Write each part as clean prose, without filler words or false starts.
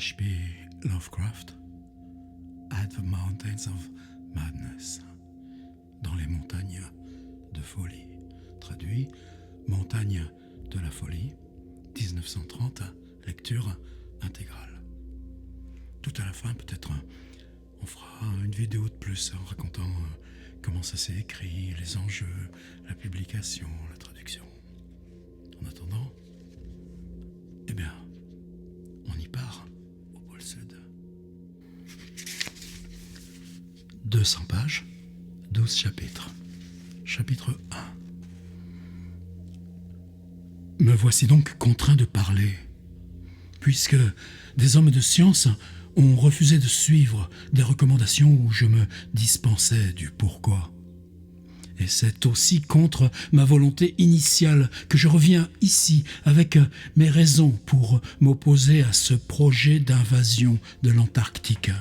H.P. Lovecraft, At the Mountains of Madness, dans les montagnes de folie. Traduit, Montagne de la folie, 1930, lecture intégrale. Tout à la fin, peut-être, on fera une vidéo de plus en racontant comment ça s'est écrit, les enjeux, la publication, la traduction. En attendant, eh bien, on y part au pôle Sud. 200 pages, 12 chapitres. Chapitre 1. Me voici donc contraint de parler, puisque des hommes de science ont refusé de suivre des recommandations où je me dispensais du pourquoi. Et c'est aussi contre ma volonté initiale que je reviens ici avec mes raisons pour m'opposer à ce projet d'invasion de l'Antarctique.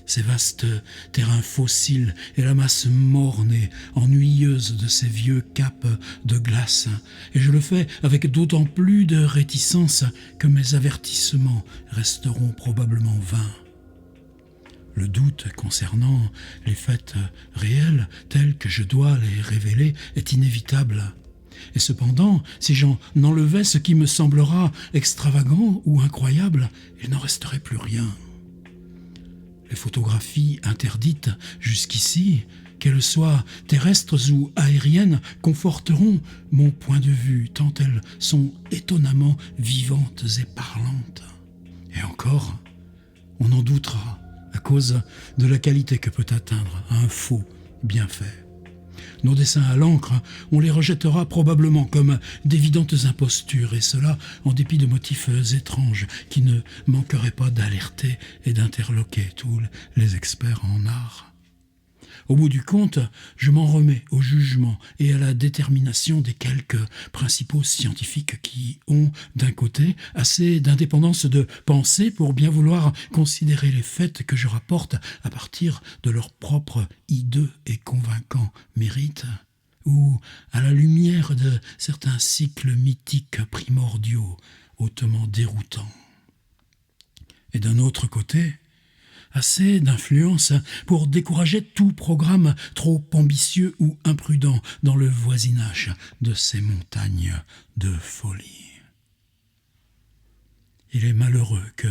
Ces vastes terrains fossiles et la masse morne et ennuyeuse de ces vieux caps de glace. Et je le fais avec d'autant plus de réticence que mes avertissements resteront probablement vains. Le doute concernant les faits réels tels que je dois les révéler est inévitable. Et cependant, si j'en enlevais ce qui me semblera extravagant ou incroyable, il n'en resterait plus rien. Les photographies interdites jusqu'ici, qu'elles soient terrestres ou aériennes, conforteront mon point de vue, tant elles sont étonnamment vivantes et parlantes. Et encore, on en doutera à cause de la qualité que peut atteindre un faux bien fait. Nos dessins à l'encre, on les rejettera probablement comme d'évidentes impostures, et cela en dépit de motifs étranges qui ne manqueraient pas d'alerter et d'interloquer tous les experts en art. Au bout du compte, je m'en remets au jugement et à la détermination des quelques principaux scientifiques qui ont, d'un côté, assez d'indépendance de pensée pour bien vouloir considérer les faits que je rapporte à partir de leur propre hideux et convaincant mérite, ou à la lumière de certains cycles mythiques primordiaux hautement déroutants. Et d'un autre côté, assez d'influence pour décourager tout programme trop ambitieux ou imprudent dans le voisinage de ces montagnes de folie. Il est malheureux que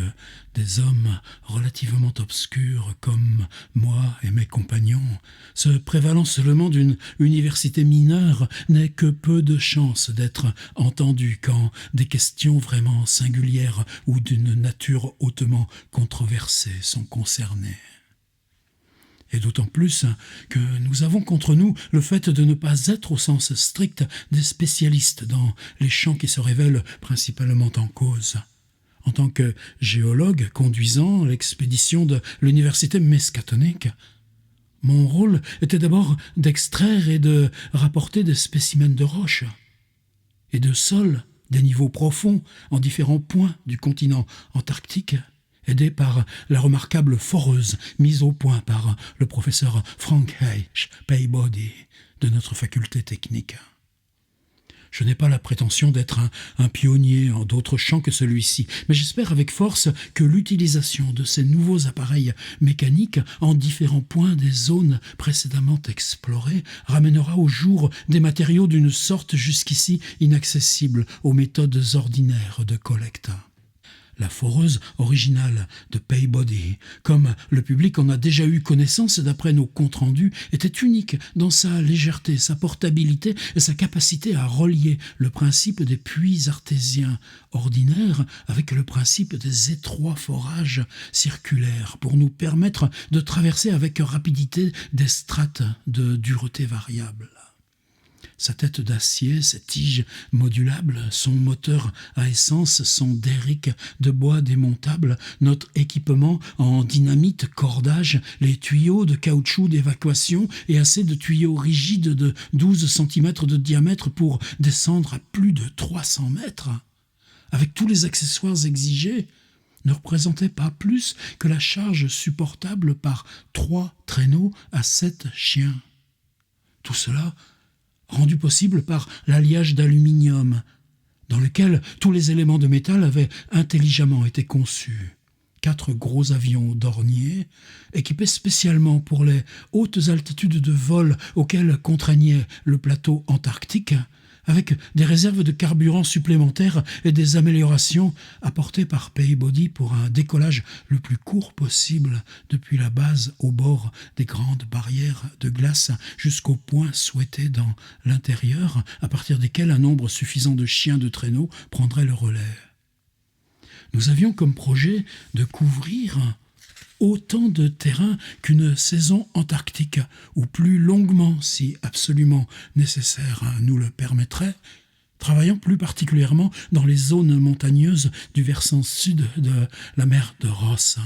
des hommes relativement obscurs comme moi et mes compagnons, se prévalant seulement d'une université mineure, n'aient que peu de chance d'être entendus quand des questions vraiment singulières ou d'une nature hautement controversée sont concernées. Et d'autant plus que nous avons contre nous le fait de ne pas être au sens strict des spécialistes dans les champs qui se révèlent principalement en cause. En tant que géologue conduisant l'expédition de l'université Miskatonic, mon rôle était d'abord d'extraire et de rapporter des spécimens de roches et de sols des niveaux profonds en différents points du continent antarctique, aidé par la remarquable foreuse mise au point par le professeur Frank H. Peabody de notre faculté technique. Je n'ai pas la prétention d'être un pionnier en d'autres champs que celui-ci, mais j'espère avec force que l'utilisation de ces nouveaux appareils mécaniques en différents points des zones précédemment explorées ramènera au jour des matériaux d'une sorte jusqu'ici inaccessible aux méthodes ordinaires de collecte. La foreuse originale de Peabody, comme le public en a déjà eu connaissance d'après nos comptes rendus, était unique dans sa légèreté, sa portabilité et sa capacité à relier le principe des puits artésiens ordinaires avec le principe des étroits forages circulaires pour nous permettre de traverser avec rapidité des strates de dureté variable. Sa tête d'acier, ses tiges modulables, son moteur à essence, son derrick de bois démontable, notre équipement en dynamite, cordage, les tuyaux de caoutchouc d'évacuation et assez de tuyaux rigides de 12 cm de diamètre pour descendre à plus de 300 mètres, avec tous les accessoires exigés, ne représentait pas plus que la charge supportable par 3 traîneaux à 7 chiens. Tout cela rendu possible par l'alliage d'aluminium dans lequel tous les éléments de métal avaient intelligemment été conçus. 4 gros avions Dornier, équipés spécialement pour les hautes altitudes de vol auxquelles contraignait le plateau antarctique, avec des réserves de carburant supplémentaires et des améliorations apportées par Peabody pour un décollage le plus court possible depuis la base au bord des grandes barrières de glace jusqu'au point souhaité dans l'intérieur, à partir desquels un nombre suffisant de chiens de traîneau prendrait le relais. Nous avions comme projet de couvrir autant de terrain qu'une saison antarctique, ou plus longuement si absolument nécessaire nous le permettrait, travaillant plus particulièrement dans les zones montagneuses du versant sud de la mer de Ross,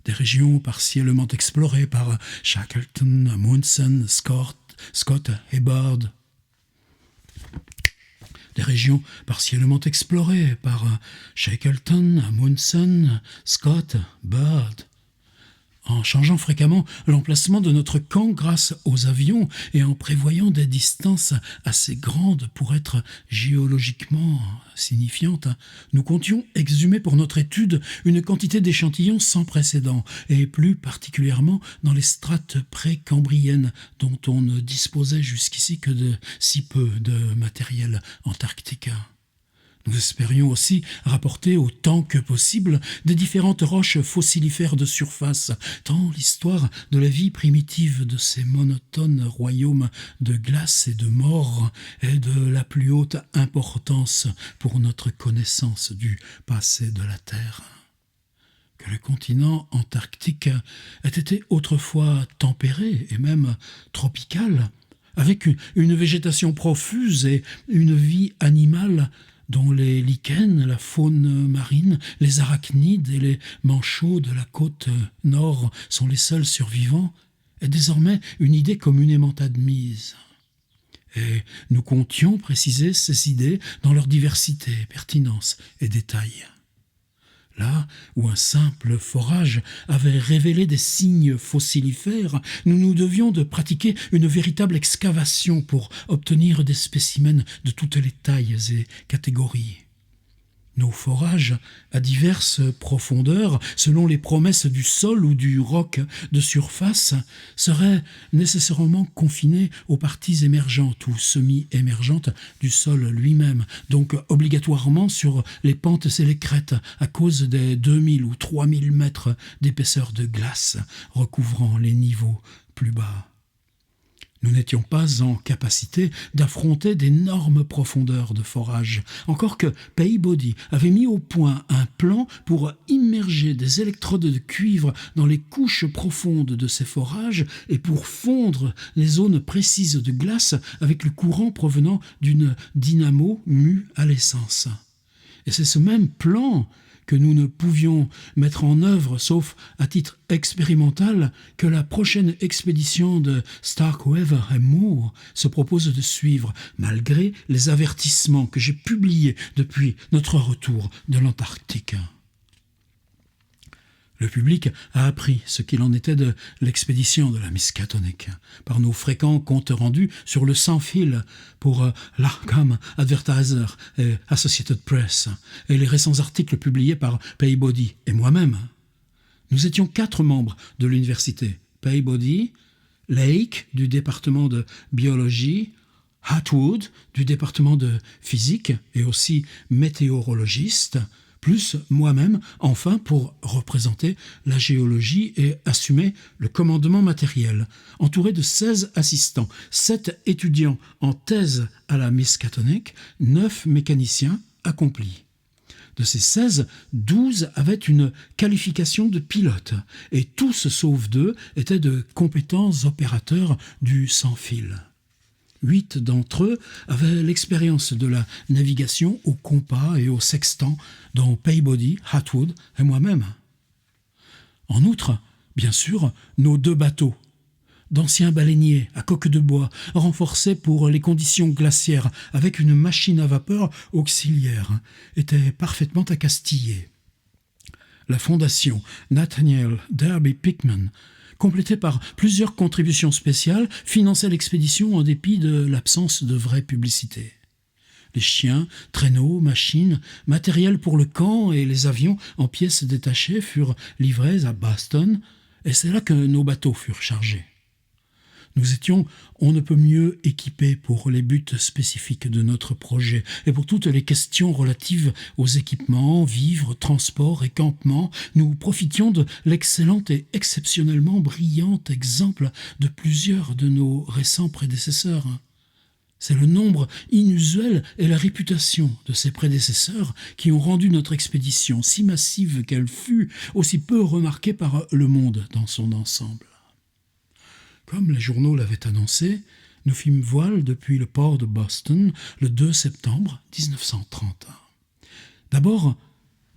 des régions partiellement explorées par Shackleton, Amundsen, Scott et Byrd. Des régions partiellement explorées par Shackleton, Amundsen, Scott, Byrd. En changeant fréquemment l'emplacement de notre camp grâce aux avions et en prévoyant des distances assez grandes pour être géologiquement signifiantes, nous comptions exhumer pour notre étude une quantité d'échantillons sans précédent, et plus particulièrement dans les strates précambriennes dont on ne disposait jusqu'ici que de si peu de matériel antarctique. Nous espérions aussi rapporter autant que possible des différentes roches fossilifères de surface, tant l'histoire de la vie primitive de ces monotones royaumes de glace et de mort est de la plus haute importance pour notre connaissance du passé de la Terre. Que le continent antarctique ait été autrefois tempéré et même tropical, avec une végétation profuse et une vie animale dont les lichens, la faune marine, les arachnides et les manchots de la côte nord sont les seuls survivants, est désormais une idée communément admise. Et nous comptions préciser ces idées dans leur diversité, pertinence et détails. Là où un simple forage avait révélé des signes fossilifères, nous devions de pratiquer une véritable excavation pour obtenir des spécimens de toutes les tailles et catégories. Nos forages, à diverses profondeurs, selon les promesses du sol ou du roc de surface, seraient nécessairement confinés aux parties émergentes ou semi-émergentes du sol lui-même, donc obligatoirement sur les pentes et les crêtes, à cause des 2000 ou 3000 mètres d'épaisseur de glace recouvrant les niveaux plus bas. Nous n'étions pas en capacité d'affronter d'énormes profondeurs de forage, encore que Peabody avait mis au point un plan pour immerger des électrodes de cuivre dans les couches profondes de ces forages et pour fondre les zones précises de glace avec le courant provenant d'une dynamo mue à l'essence. Et c'est ce même plan que nous ne pouvions mettre en œuvre, sauf à titre expérimental, que la prochaine expédition de Starkweather et Moore se propose de suivre, malgré les avertissements que j'ai publiés depuis notre retour de l'Antarctique. Le public a appris ce qu'il en était de l'expédition de la Miskatonic par nos fréquents comptes rendus sur le sans-fil pour l'Arkham Advertiser et Associated Press et les récents articles publiés par Peabody et moi-même. Nous étions 4 membres de l'université. Peabody, Lake du département de biologie, Atwood du département de physique et aussi météorologiste, plus moi-même, enfin, pour représenter la géologie et assumer le commandement matériel, entouré de 16 assistants, 7 étudiants en thèse à la Miskatonic, 9 mécaniciens accomplis. De ces 16, 12 avaient une qualification de pilote, et tous, sauf 2, étaient de compétents opérateurs du sans-fil. 8 d'entre eux avaient l'expérience de la navigation au compas et au sextant, dont Peabody, Atwood et moi-même. En outre, bien sûr, nos 2 bateaux, d'anciens baleiniers à coque de bois, renforcés pour les conditions glaciaires avec une machine à vapeur auxiliaire, étaient parfaitement accastillés. La fondation Nathaniel Derby Pickman, complétée par plusieurs contributions spéciales, finançait l'expédition en dépit de l'absence de vraie publicité. Les chiens, traîneaux, machines, matériel pour le camp et les avions en pièces détachées furent livrés à Boston, et c'est là que nos bateaux furent chargés. Nous étions on ne peut mieux équipés pour les buts spécifiques de notre projet et pour toutes les questions relatives aux équipements, vivres, transports et campements. Nous profitions de l'excellent et exceptionnellement brillant exemple de plusieurs de nos récents prédécesseurs. C'est le nombre inusuel et la réputation de ces prédécesseurs qui ont rendu notre expédition, si massive qu'elle fut, aussi peu remarquée par le monde dans son ensemble. Comme les journaux l'avaient annoncé, nous fîmes voile depuis le port de Boston le 2 septembre 1930. D'abord,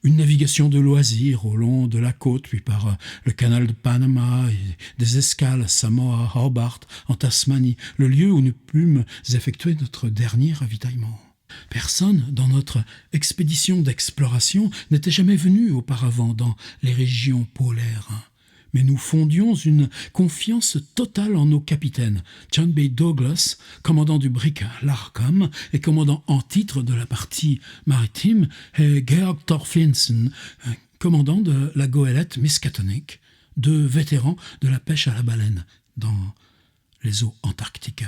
une navigation de loisirs au long de la côte, puis par le canal de Panama et des escales à Samoa, Hobart, en Tasmanie, le lieu où nous pûmes effectuer notre dernier ravitaillement. Personne dans notre expédition d'exploration n'était jamais venu auparavant dans les régions polaires. Mais nous fondions une confiance totale en nos capitaines, John B. Douglas, commandant du brick Larcom et commandant en titre de la partie maritime, et Georg Thorfinsen, commandant de la goélette Miskatonic, deux vétérans de la pêche à la baleine dans les eaux antarctiques.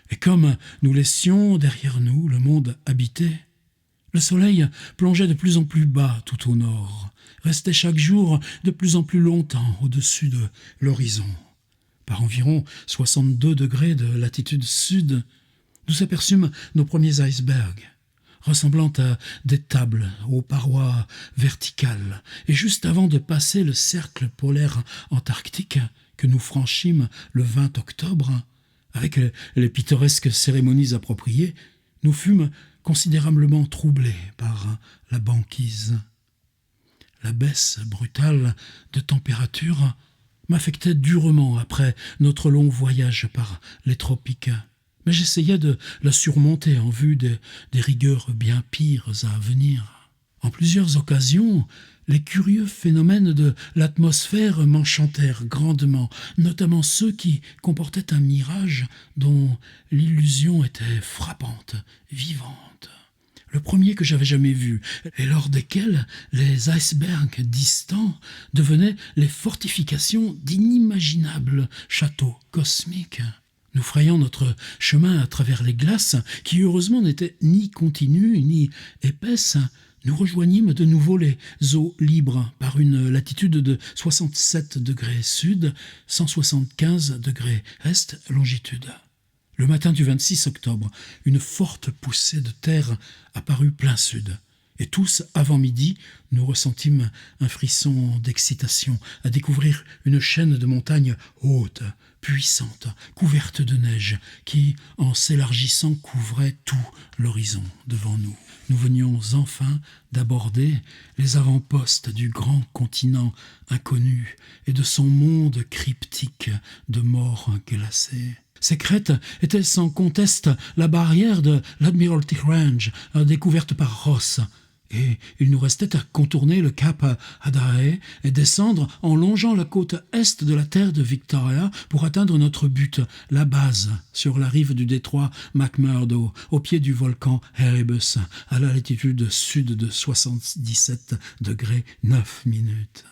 Et comme nous laissions derrière nous le monde habité, le soleil plongeait de plus en plus bas tout au nord, restait chaque jour de plus en plus longtemps au-dessus de l'horizon. Par environ 62 degrés de latitude sud, nous aperçûmes nos premiers icebergs, ressemblant à des tables aux parois verticales, et juste avant de passer le cercle polaire antarctique que nous franchîmes le 20 octobre, avec les pittoresques cérémonies appropriées, nous fûmes considérablement troublés par la banquise. La baisse brutale de température m'affectait durement après notre long voyage par les tropiques, mais j'essayais de la surmonter en vue des rigueurs bien pires à venir. En plusieurs occasions, les curieux phénomènes de l'atmosphère m'enchantèrent grandement, notamment ceux qui comportaient un mirage dont l'illusion était frappante, vivante. Le premier que j'avais jamais vu, et lors desquels les icebergs distants devenaient les fortifications d'inimaginables châteaux cosmiques. Nous frayons notre chemin à travers les glaces, qui heureusement n'étaient ni continues ni épaisses. Nous rejoignîmes de nouveau les eaux libres par une latitude de 67 degrés sud, 175 degrés est longitude. Le matin du 26 octobre, une forte poussée de terre apparut plein sud. Et tous, avant midi, nous ressentîmes un frisson d'excitation à découvrir une chaîne de montagnes hautes, puissantes, couvertes de neige, qui, en s'élargissant, couvrait tout l'horizon devant nous. Nous venions enfin d'aborder les avant-postes du grand continent inconnu et de son monde cryptique de morts glacés. Ces crêtes étaient sans conteste la barrière de l'Admiralty Range, découverte par Ross, et il nous restait à contourner le cap Adair et descendre en longeant la côte est de la terre de Victoria pour atteindre notre but, la base, sur la rive du détroit McMurdo, au pied du volcan Erebus, à la latitude sud de 77 degrés 9 minutes.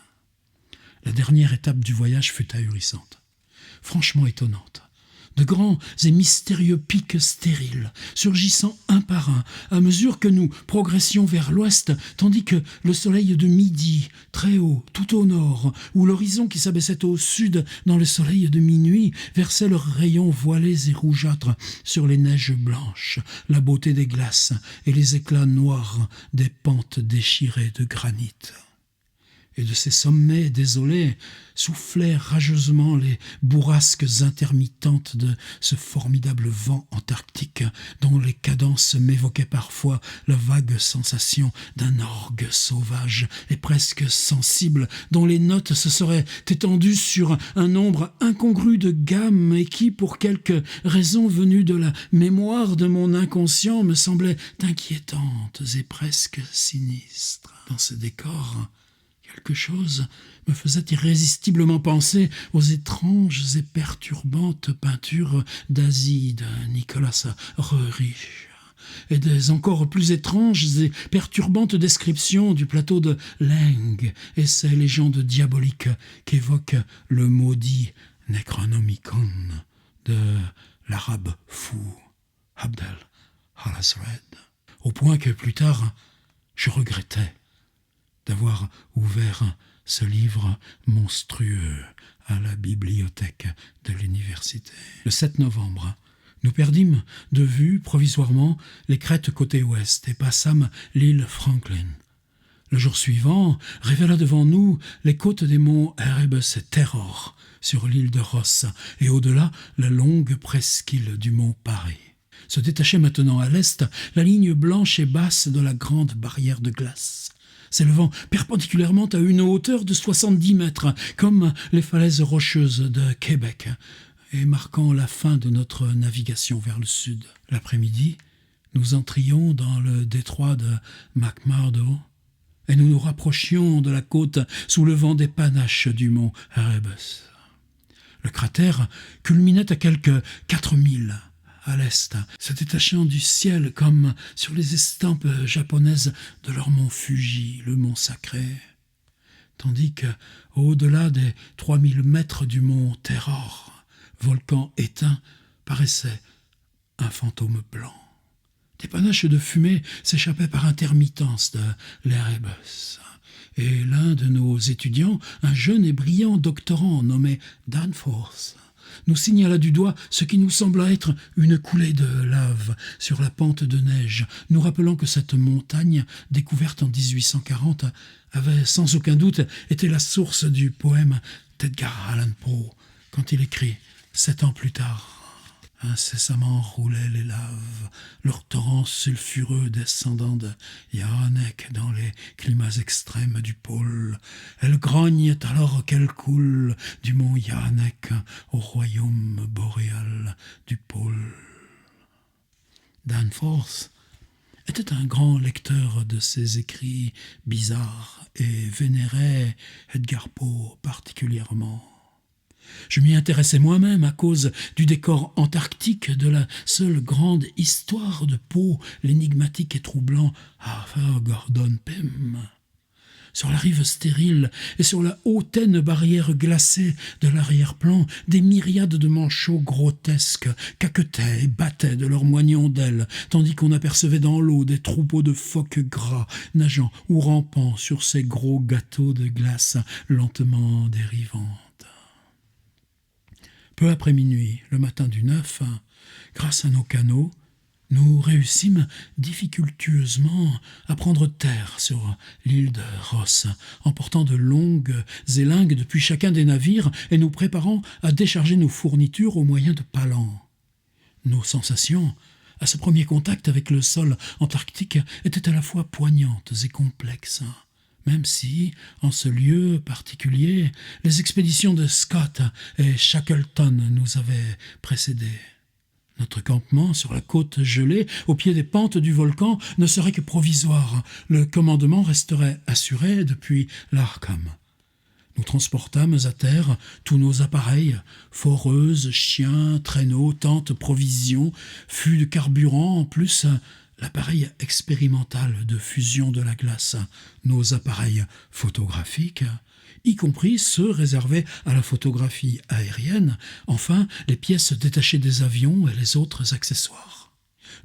La dernière étape du voyage fut ahurissante, franchement étonnante. De grands et mystérieux pics stériles, surgissant un par un, à mesure que nous progressions vers l'ouest, tandis que le soleil de midi, très haut, tout au nord, ou l'horizon qui s'abaissait au sud dans le soleil de minuit, versait leurs rayons voilés et rougeâtres sur les neiges blanches, la beauté des glaces et les éclats noirs des pentes déchirées de granit. Et de ces sommets désolés soufflaient rageusement les bourrasques intermittentes de ce formidable vent antarctique dont les cadences m'évoquaient parfois la vague sensation d'un orgue sauvage et presque sensible, dont les notes se seraient étendues sur un nombre incongru de gammes et qui, pour quelque raison venue de la mémoire de mon inconscient, me semblaient inquiétantes et presque sinistres. Dans ce décor, quelque chose me faisait irrésistiblement penser aux étranges et perturbantes peintures d'Asie de Nicolas Roerich, et des encore plus étranges et perturbantes descriptions du plateau de Leng et ces légendes diaboliques qu'évoque le maudit Necronomicon de l'arabe fou Abd al-Asred, au point que plus tard, je regrettais d'avoir ouvert ce livre monstrueux à la bibliothèque de l'université. Le 7 novembre, nous perdîmes de vue provisoirement les crêtes côté ouest et passâmes l'île Franklin. Le jour suivant révéla devant nous les côtes des monts Erebus et Terror sur l'île de Ross et au-delà la longue presqu'île du mont Parry. Se détachait maintenant à l'est la ligne blanche et basse de la grande barrière de glace, s'élevant perpendiculairement à une hauteur de 70 mètres, comme les falaises rocheuses de Québec, et marquant la fin de notre navigation vers le sud. L'après-midi, nous entrions dans le détroit de McMurdo, et nous nous rapprochions de la côte sous le vent des panaches du mont Erebus. Le cratère culminait à quelques 4000 à l'est, se détachant du ciel comme sur les estampes japonaises de leur mont Fuji, le mont sacré, tandis que, au-delà des 3000 mètres du mont Terror, volcan éteint, paraissait un fantôme blanc. Des panaches de fumée s'échappaient par intermittence de l'Erebus, et l'un de nos étudiants, un jeune et brillant doctorant nommé Danforth, nous signala du doigt ce qui nous sembla être une coulée de lave sur la pente de neige, nous rappelant que cette montagne, découverte en 1840, avait sans aucun doute été la source du poème d'Edgar Allan Poe, quand il écrit 7 ans plus tard. Incessamment roulaient les laves, leurs torrents sulfureux descendant de Yanek dans les climats extrêmes du pôle. Elles grognent alors qu'elles coulent du mont Yanek au royaume boréal du pôle. Danforth était un grand lecteur de ces écrits bizarres et vénérait Edgar Poe particulièrement. Je m'y intéressais moi-même à cause du décor antarctique de la seule grande histoire de Poe, l'énigmatique et troublant Arthur Gordon Pym. Sur la rive stérile et sur la hautaine barrière glacée de l'arrière-plan, des myriades de manchots grotesques caquetaient et battaient de leurs moignons d'ailes, tandis qu'on apercevait dans l'eau des troupeaux de phoques gras, nageant ou rampant sur ces gros gâteaux de glace lentement dérivantes. Peu après minuit, le matin du 9, grâce à nos canots, nous réussîmes difficultueusement à prendre terre sur l'île de Ross, en portant de longues élingues depuis chacun des navires et nous préparant à décharger nos fournitures au moyen de palans. Nos sensations, à ce premier contact avec le sol antarctique, étaient à la fois poignantes et complexes. Même si, en ce lieu particulier, les expéditions de Scott et Shackleton nous avaient précédés. Notre campement sur la côte gelée, au pied des pentes du volcan, ne serait que provisoire. Le commandement resterait assuré depuis l'Arkham. Nous transportâmes à terre tous nos appareils, foreuses, chiens, traîneaux, tentes, provisions, fûts de carburant, en plus l'appareil expérimental de fusion de la glace, nos appareils photographiques, y compris ceux réservés à la photographie aérienne, enfin les pièces détachées des avions et les autres accessoires,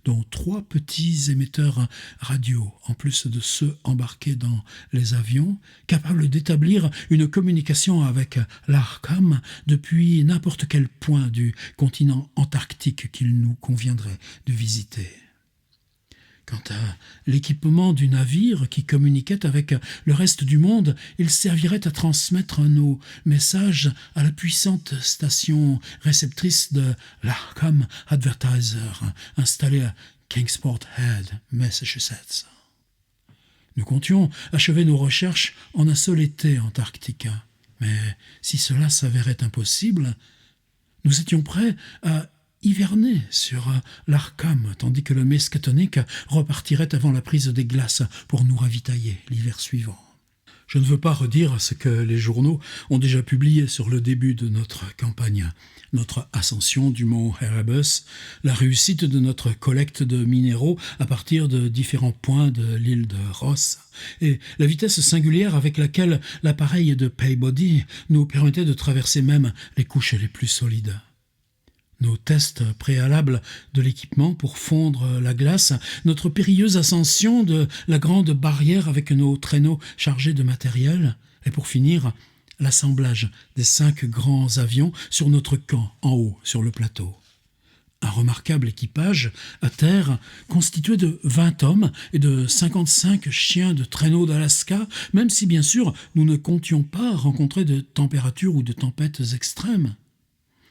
dont 3 petits émetteurs radio, en plus de ceux embarqués dans les avions, capables d'établir une communication avec l'Arkham depuis n'importe quel point du continent antarctique qu'il nous conviendrait de visiter. Quant à l'équipement du navire qui communiquait avec le reste du monde, il servirait à transmettre nos messages à la puissante station réceptrice de l'Arkham Advertiser, installée à Kingsport Head, Massachusetts. Nous comptions achever nos recherches en un seul été antarctique, mais si cela s'avérait impossible, nous étions prêts à hiverner sur l'Arkham, tandis que le Miskatonic repartirait avant la prise des glaces pour nous ravitailler l'hiver suivant. Je ne veux pas redire ce que les journaux ont déjà publié sur le début de notre campagne. Notre ascension du mont Erebus, la réussite de notre collecte de minéraux à partir de différents points de l'île de Ross, et la vitesse singulière avec laquelle l'appareil de Peabody nous permettait de traverser même les couches les plus solides. Nos tests préalables de l'équipement pour fondre la glace, notre périlleuse ascension de la grande barrière avec nos traîneaux chargés de matériel, et pour finir, l'assemblage des 5 grands avions sur notre camp en haut sur le plateau. Un remarquable équipage à terre constitué de 20 hommes et de 55 chiens de traîneau d'Alaska, même si bien sûr nous ne comptions pas rencontrer de températures ou de tempêtes extrêmes.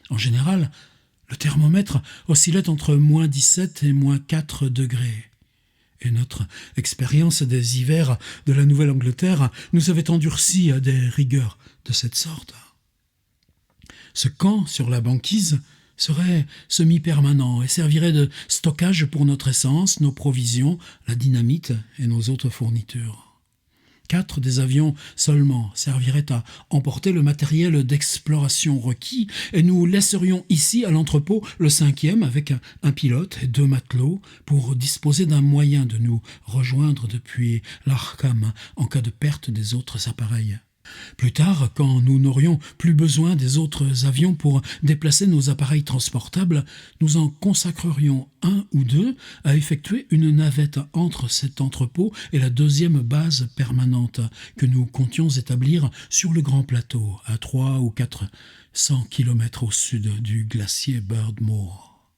En général, le thermomètre oscillait entre moins 17 et moins 4 degrés. Et notre expérience des hivers de la Nouvelle-Angleterre nous avait endurcis à des rigueurs de cette sorte. Ce camp sur la banquise serait semi-permanent et servirait de stockage pour notre essence, nos provisions, la dynamite et nos autres fournitures. 4 des avions seulement serviraient à emporter le matériel d'exploration requis et nous laisserions ici à l'entrepôt le 5e avec un pilote et 2 matelots pour disposer d'un moyen de nous rejoindre depuis l'Arkham en cas de perte des autres appareils. Plus tard, quand nous n'aurions plus besoin des autres avions pour déplacer nos appareils transportables, nous en consacrerions 1 ou 2 à effectuer une navette entre cet entrepôt et la 2e base permanente que nous comptions établir sur le grand plateau, à 300 ou 400 kilomètres au sud du glacier Birdmore.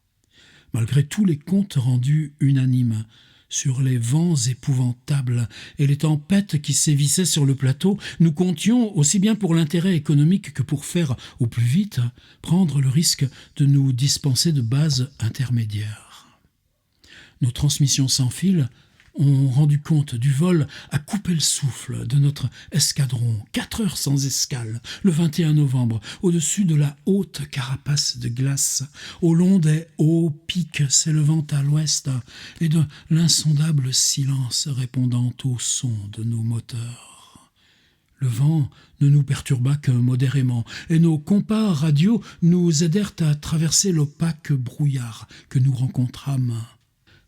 Malgré tous les comptes rendus unanimes, sur les vents épouvantables et les tempêtes qui sévissaient sur le plateau, nous comptions, aussi bien pour l'intérêt économique que pour faire au plus vite, prendre le risque de nous dispenser de bases intermédiaires. Nos transmissions sans fil ont rendu compte du vol à couper le souffle de notre escadron, 4 heures sans escale, le 21 novembre, au-dessus de la haute carapace de glace, au long des hauts pics s'élevant à l'ouest, et de l'insondable silence répondant au son de nos moteurs. Le vent ne nous perturba que modérément, et nos compas radio nous aidèrent à traverser l'opaque brouillard que nous rencontrâmes.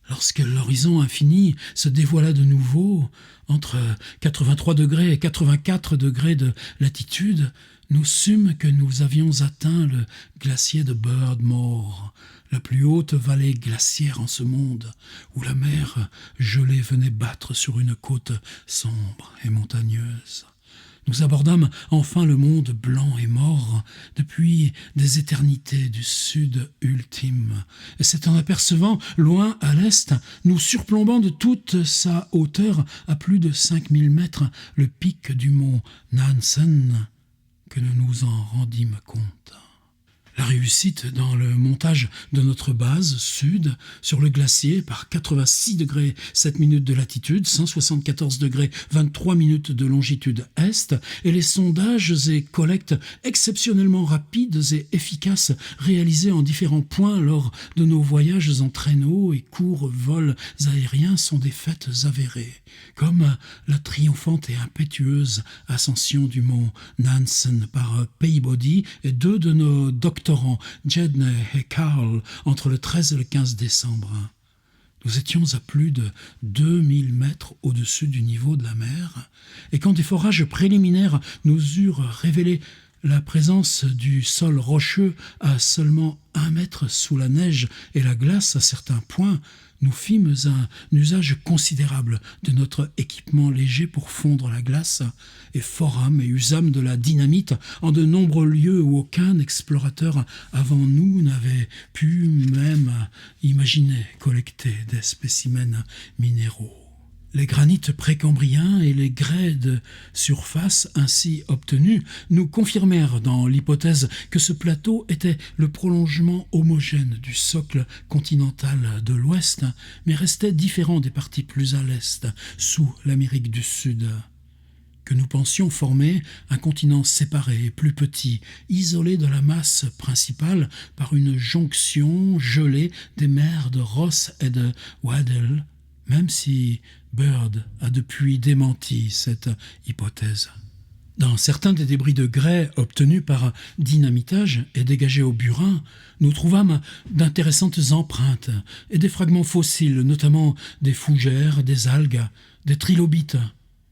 Lorsque l'horizon infini se dévoila de nouveau, entre 83 degrés et 84 degrés de latitude, nous sûmes que nous avions atteint le glacier de Birdmore, la plus haute vallée glaciaire en ce monde, où la mer gelée venait battre sur une côte sombre et montagneuse. Nous abordâmes enfin le monde blanc et mort depuis des éternités du sud ultime. Et c'est en apercevant, loin à l'est, nous surplombant de toute sa hauteur à plus de 5000 mètres, le pic du mont Nansen, que nous nous en rendîmes compte. La réussite dans le montage de notre base sud sur le glacier par 86 degrés 7 minutes de latitude, 174 degrés 23 minutes de longitude est, et les sondages et collectes exceptionnellement rapides et efficaces réalisés en différents points lors de nos voyages en traîneau et courts vols aériens sont des faits avérés, comme la triomphante et impétueuse ascension du mont Nansen par Peabody et 2 de nos doctorants, Jedney et Carl, entre le 13 et le 15 décembre. Nous étions à plus de 2000 mètres au-dessus du niveau de la mer, et quand des forages préliminaires nous eurent révélé la présence du sol rocheux à seulement 1 mètre sous la neige et la glace à certains points, nous fîmes un usage considérable de notre équipement léger pour fondre la glace et forâmes et usâmes de la dynamite en de nombreux lieux où aucun explorateur avant nous n'avait pu même imaginer collecter des spécimens minéraux. Les granites précambriens et les grès de surface ainsi obtenus nous confirmèrent dans l'hypothèse que ce plateau était le prolongement homogène du socle continental de l'Ouest, mais restait différent des parties plus à l'Est, sous l'Amérique du Sud. Que nous pensions former un continent séparé, plus petit, isolé de la masse principale par une jonction gelée des mers de Ross et de Waddell, même si Bird a depuis démenti cette hypothèse. Dans certains des débris de grès obtenus par dynamitage et dégagés au burin, nous trouvâmes d'intéressantes empreintes et des fragments fossiles, notamment des fougères, des algues, des trilobites,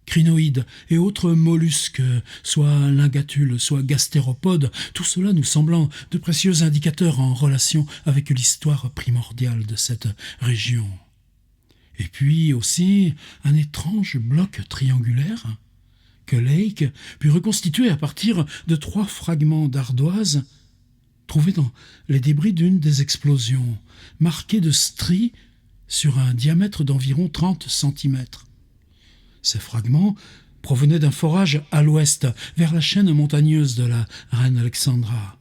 crinoïdes et autres mollusques, soit lingatules, soit gastéropodes, tout cela nous semblant de précieux indicateurs en relation avec l'histoire primordiale de cette région. Et puis aussi un étrange bloc triangulaire que Lake put reconstituer à partir de 3 fragments d'ardoise trouvés dans les débris d'une des explosions, marqués de stries sur un diamètre d'environ 30 cm. Ces fragments provenaient d'un forage à l'ouest, vers la chaîne montagneuse de la Reine Alexandra.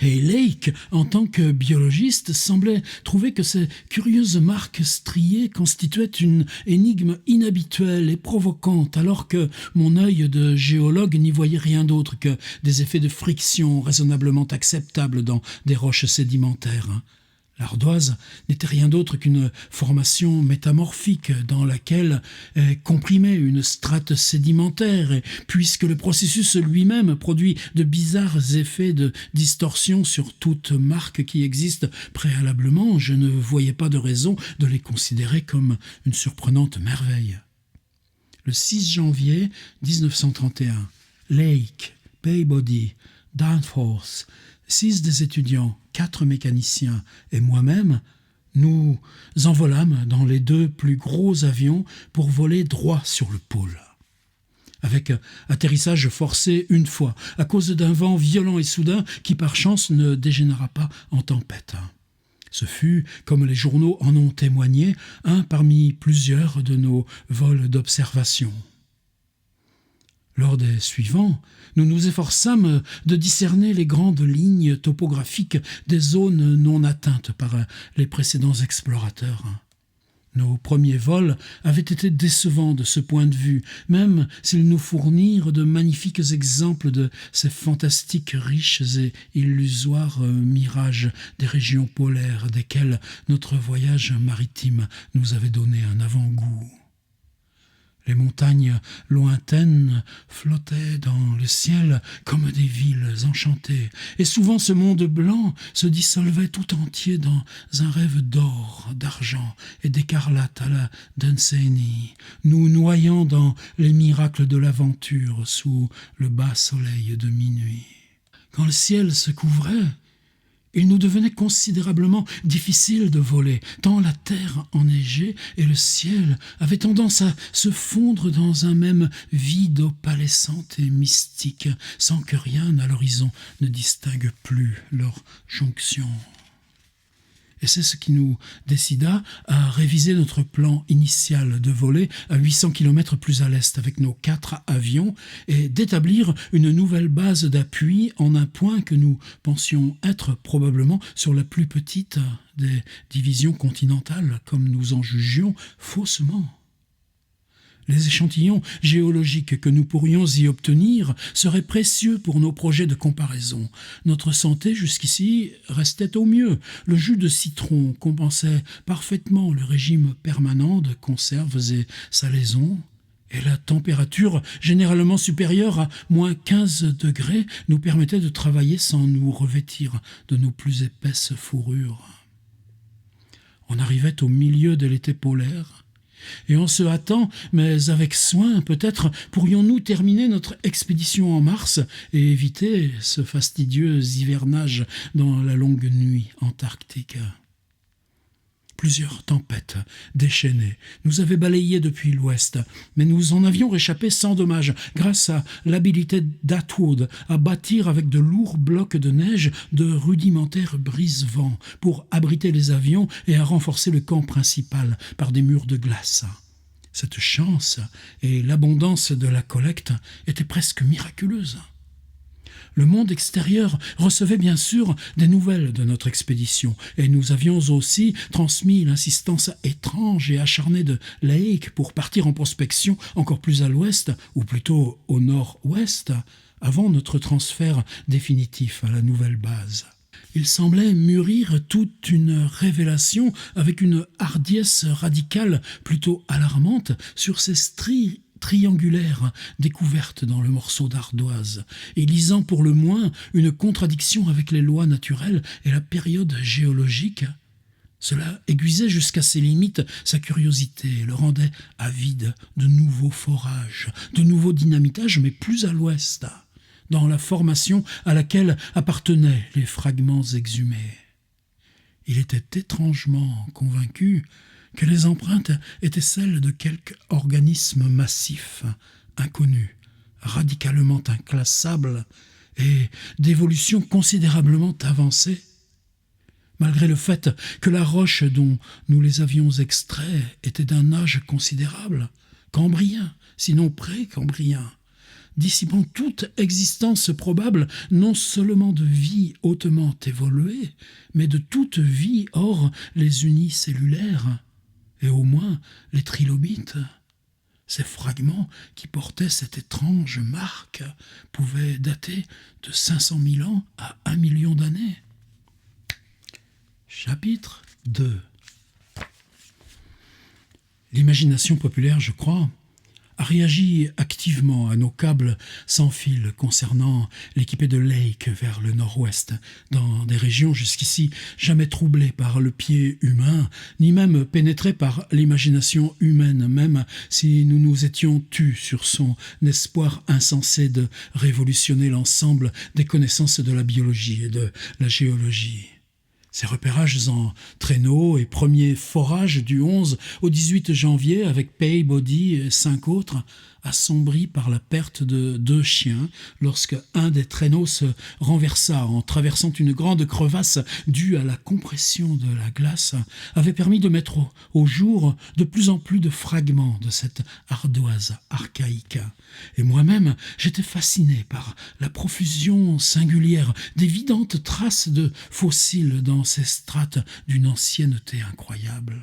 Et Lake, en tant que biologiste, semblait trouver que ces curieuses marques striées constituaient une énigme inhabituelle et provocante, alors que mon œil de géologue n'y voyait rien d'autre que des effets de friction raisonnablement acceptables dans des roches sédimentaires. L'ardoise n'était rien d'autre qu'une formation métamorphique dans laquelle est comprimée une strate sédimentaire, et puisque le processus lui-même produit de bizarres effets de distorsion sur toute marque qui existe préalablement, je ne voyais pas de raison de les considérer comme une surprenante merveille. Le 6 janvier 1931, Lake, Peabody, Danforth, 6 des étudiants, 4 mécaniciens et moi-même, nous envolâmes dans les 2 plus gros avions pour voler droit sur le pôle. Avec atterrissage forcé une fois, à cause d'un vent violent et soudain qui par chance ne dégénéra pas en tempête. Ce fut, comme les journaux en ont témoigné, un parmi plusieurs de nos vols d'observation. Lors des suivants, nous nous efforçâmes de discerner les grandes lignes topographiques des zones non atteintes par les précédents explorateurs. Nos premiers vols avaient été décevants de ce point de vue, même s'ils nous fournirent de magnifiques exemples de ces fantastiques, riches et illusoires mirages des régions polaires, desquels notre voyage maritime nous avait donné un avant-goût. Les montagnes lointaines flottaient dans le ciel comme des villes enchantées, et souvent ce monde blanc se dissolvait tout entier dans un rêve d'or, d'argent et d'écarlate à la Dunsany, nous noyant dans les miracles de l'aventure sous le bas soleil de minuit. Quand le ciel se couvrait, il nous devenait considérablement difficile de voler, tant la terre enneigée et le ciel avaient tendance à se fondre dans un même vide opalescent et mystique, sans que rien à l'horizon ne distingue plus leur jonction. Et c'est ce qui nous décida à réviser notre plan initial de voler à 800 km plus à l'est avec nos 4 avions et d'établir une nouvelle base d'appui en un point que nous pensions être probablement sur la plus petite des divisions continentales, comme nous en jugions faussement. Les échantillons géologiques que nous pourrions y obtenir seraient précieux pour nos projets de comparaison. Notre santé jusqu'ici restait au mieux. Le jus de citron compensait parfaitement le régime permanent de conserves et salaisons, et la température généralement supérieure à moins 15 degrés nous permettait de travailler sans nous revêtir de nos plus épaisses fourrures. On arrivait au milieu de l'été polaire, et en se hâtant, mais avec soin, peut-être pourrions-nous terminer notre expédition en mars et éviter ce fastidieux hivernage dans la longue nuit antarctique. Plusieurs tempêtes déchaînées nous avaient balayés depuis l'ouest, mais nous en avions réchappé sans dommage grâce à l'habileté d'Atwood à bâtir avec de lourds blocs de neige de rudimentaires brise-vents pour abriter les avions et à renforcer le camp principal par des murs de glace. Cette chance et l'abondance de la collecte étaient presque miraculeuses. Le monde extérieur recevait bien sûr des nouvelles de notre expédition, et nous avions aussi transmis l'insistance étrange et acharnée de Lake pour partir en prospection encore plus à l'ouest, ou plutôt au nord-ouest, avant notre transfert définitif à la nouvelle base. Il semblait mûrir toute une révélation avec une hardiesse radicale plutôt alarmante sur ces stries triangulaires découvertes dans le morceau d'ardoise, et lisant pour le moins une contradiction avec les lois naturelles et la période géologique. Cela aiguisait jusqu'à ses limites sa curiosité et le rendait avide de nouveaux forages, de nouveaux dynamitages, mais plus à l'ouest, dans la formation à laquelle appartenaient les fragments exhumés. Il était étrangement convaincu que les empreintes étaient celles de quelque organisme massif, inconnu, radicalement inclassable et d'évolution considérablement avancée. Malgré le fait que la roche dont nous les avions extraits était d'un âge considérable, cambrien, sinon pré-cambrien, dissipant toute existence probable non seulement de vie hautement évoluée, mais de toute vie hors les unicellulaires, et au moins les trilobites. Ces fragments qui portaient cette étrange marque pouvaient dater de 500 000 ans à 1 million d'années. Chapitre 2. L'imagination populaire, je crois, a réagi activement à nos câbles sans fil concernant l'équipée de Lake vers le nord-ouest, dans des régions jusqu'ici jamais troublées par le pied humain, ni même pénétrées par l'imagination humaine, même si nous nous étions tus sur son espoir insensé de révolutionner l'ensemble des connaissances de la biologie et de la géologie. Ces repérages en traîneau et premiers forages du 11 au 18 janvier avec Peabody et 5 autres, assombris par la perte de 2 chiens lorsque un des traîneaux se renversa en traversant une grande crevasse due à la compression de la glace, avait permis de mettre au jour de plus en plus de fragments de cette ardoise archaïque. Et moi-même, j'étais fasciné par la profusion singulière d'évidentes traces de fossiles dans ces strates d'une ancienneté incroyable.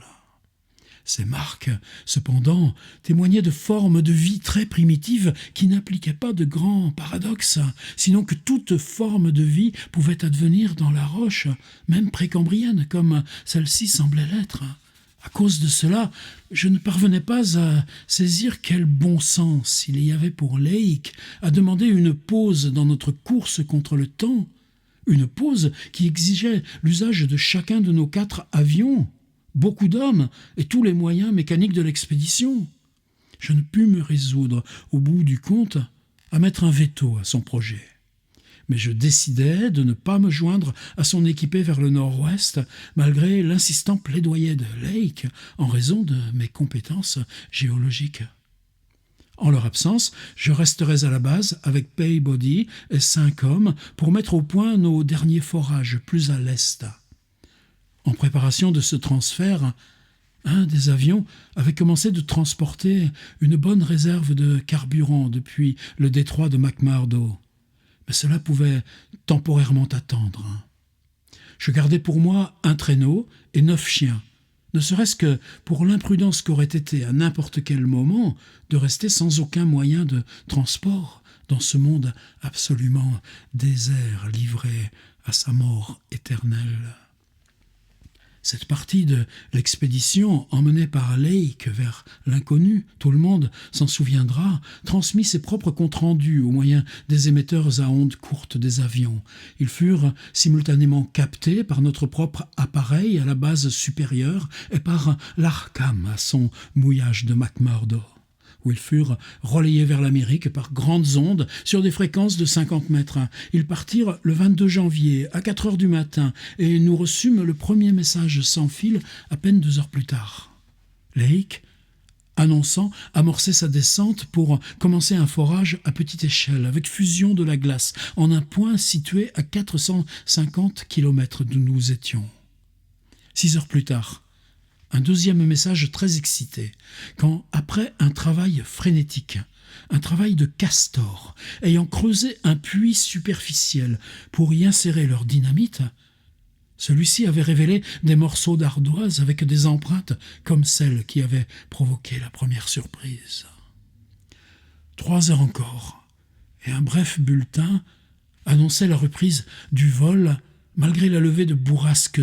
Ces marques, cependant, témoignaient de formes de vie très primitives qui n'impliquaient pas de grands paradoxes, sinon que toute forme de vie pouvait advenir dans la roche, même précambrienne, comme celle-ci semblait l'être. À cause de cela, je ne parvenais pas à saisir quel bon sens il y avait pour Lake à demander une pause dans notre course contre le temps, une pause qui exigeait l'usage de chacun de nos 4 avions, beaucoup d'hommes et tous les moyens mécaniques de l'expédition. Je ne pus me résoudre, au bout du compte, à mettre un veto à son projet. Mais je décidai de ne pas me joindre à son équipée vers le nord-ouest, malgré l'insistant plaidoyer de Lake, en raison de mes compétences géologiques. En leur absence, je resterai à la base avec Peabody et 5 hommes pour mettre au point nos derniers forages plus à l'est. En préparation de ce transfert, un des avions avait commencé de transporter une bonne réserve de carburant depuis le détroit de McMurdo. Mais cela pouvait temporairement attendre. Je gardais pour moi un traîneau et 9 chiens, ne serait-ce que pour l'imprudence qu'aurait été à n'importe quel moment de rester sans aucun moyen de transport dans ce monde absolument désert livré à sa mort éternelle. Cette partie de l'expédition, emmenée par Lake vers l'inconnu, tout le monde s'en souviendra, transmit ses propres comptes rendus au moyen des émetteurs à ondes courtes des avions. Ils furent simultanément captés par notre propre appareil à la base supérieure et par l'Arkham à son mouillage de McMurdo, où ils furent relayés vers l'Amérique par grandes ondes sur des fréquences de 50 mètres. Ils partirent le 22 janvier à 4 heures du matin et nous reçûmes le premier message sans fil à peine 2 heures plus tard. Lake, annonçant amorcer sa descente pour commencer un forage à petite échelle avec fusion de la glace en un point situé à 450 km d'où nous étions. 6 heures plus tard, un deuxième message très excité, quand, après un travail frénétique, un travail de castor, ayant creusé un puits superficiel pour y insérer leur dynamite, celui-ci avait révélé des morceaux d'ardoise avec des empreintes comme celles qui avaient provoqué la première surprise. 3 heures encore, et un bref bulletin annonçait la reprise du vol malgré la levée de bourrasques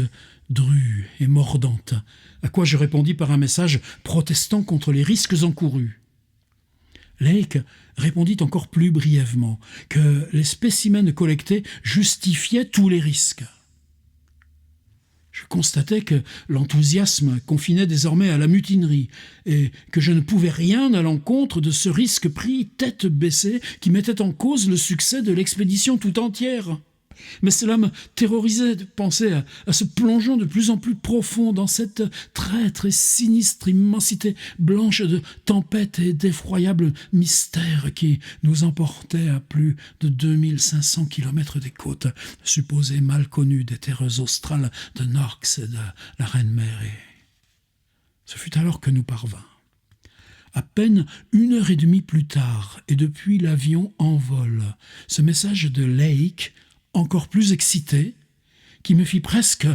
drues et mordantes, à quoi je répondis par un message protestant contre les risques encourus. Lake répondit encore plus brièvement que les spécimens collectés justifiaient tous les risques. Je constatais que l'enthousiasme confinait désormais à la mutinerie et que je ne pouvais rien à l'encontre de ce risque pris tête baissée qui mettait en cause le succès de l'expédition tout entière. Mais cela me terrorisait de penser à ce plongeon de plus en plus profond dans cette traître et sinistre immensité blanche de tempêtes et d'effroyables mystères qui nous emportait à plus de 2500 kilomètres des côtes, supposées mal connues des terres australes de Norks et de la Reine-Mère. Ce fut alors que nous parvînmes. À peine 1 heure et demie plus tard, et depuis l'avion en vol, ce message de Lake, encore plus excité, qui me fit presque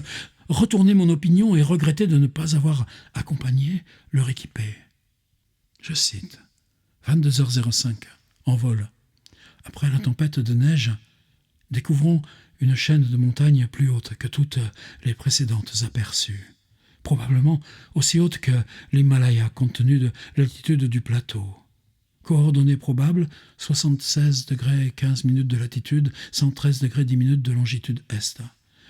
retourner mon opinion et regretter de ne pas avoir accompagné leur équipé. Je cite, 22h05, en vol. Après la tempête de neige, découvrons une chaîne de montagnes plus haute que toutes les précédentes aperçues. Probablement aussi haute que l'Himalaya, compte tenu de l'altitude du plateau. Coordonnées probables, 76 degrés 15 minutes de latitude, 113 degrés 10 minutes de longitude est.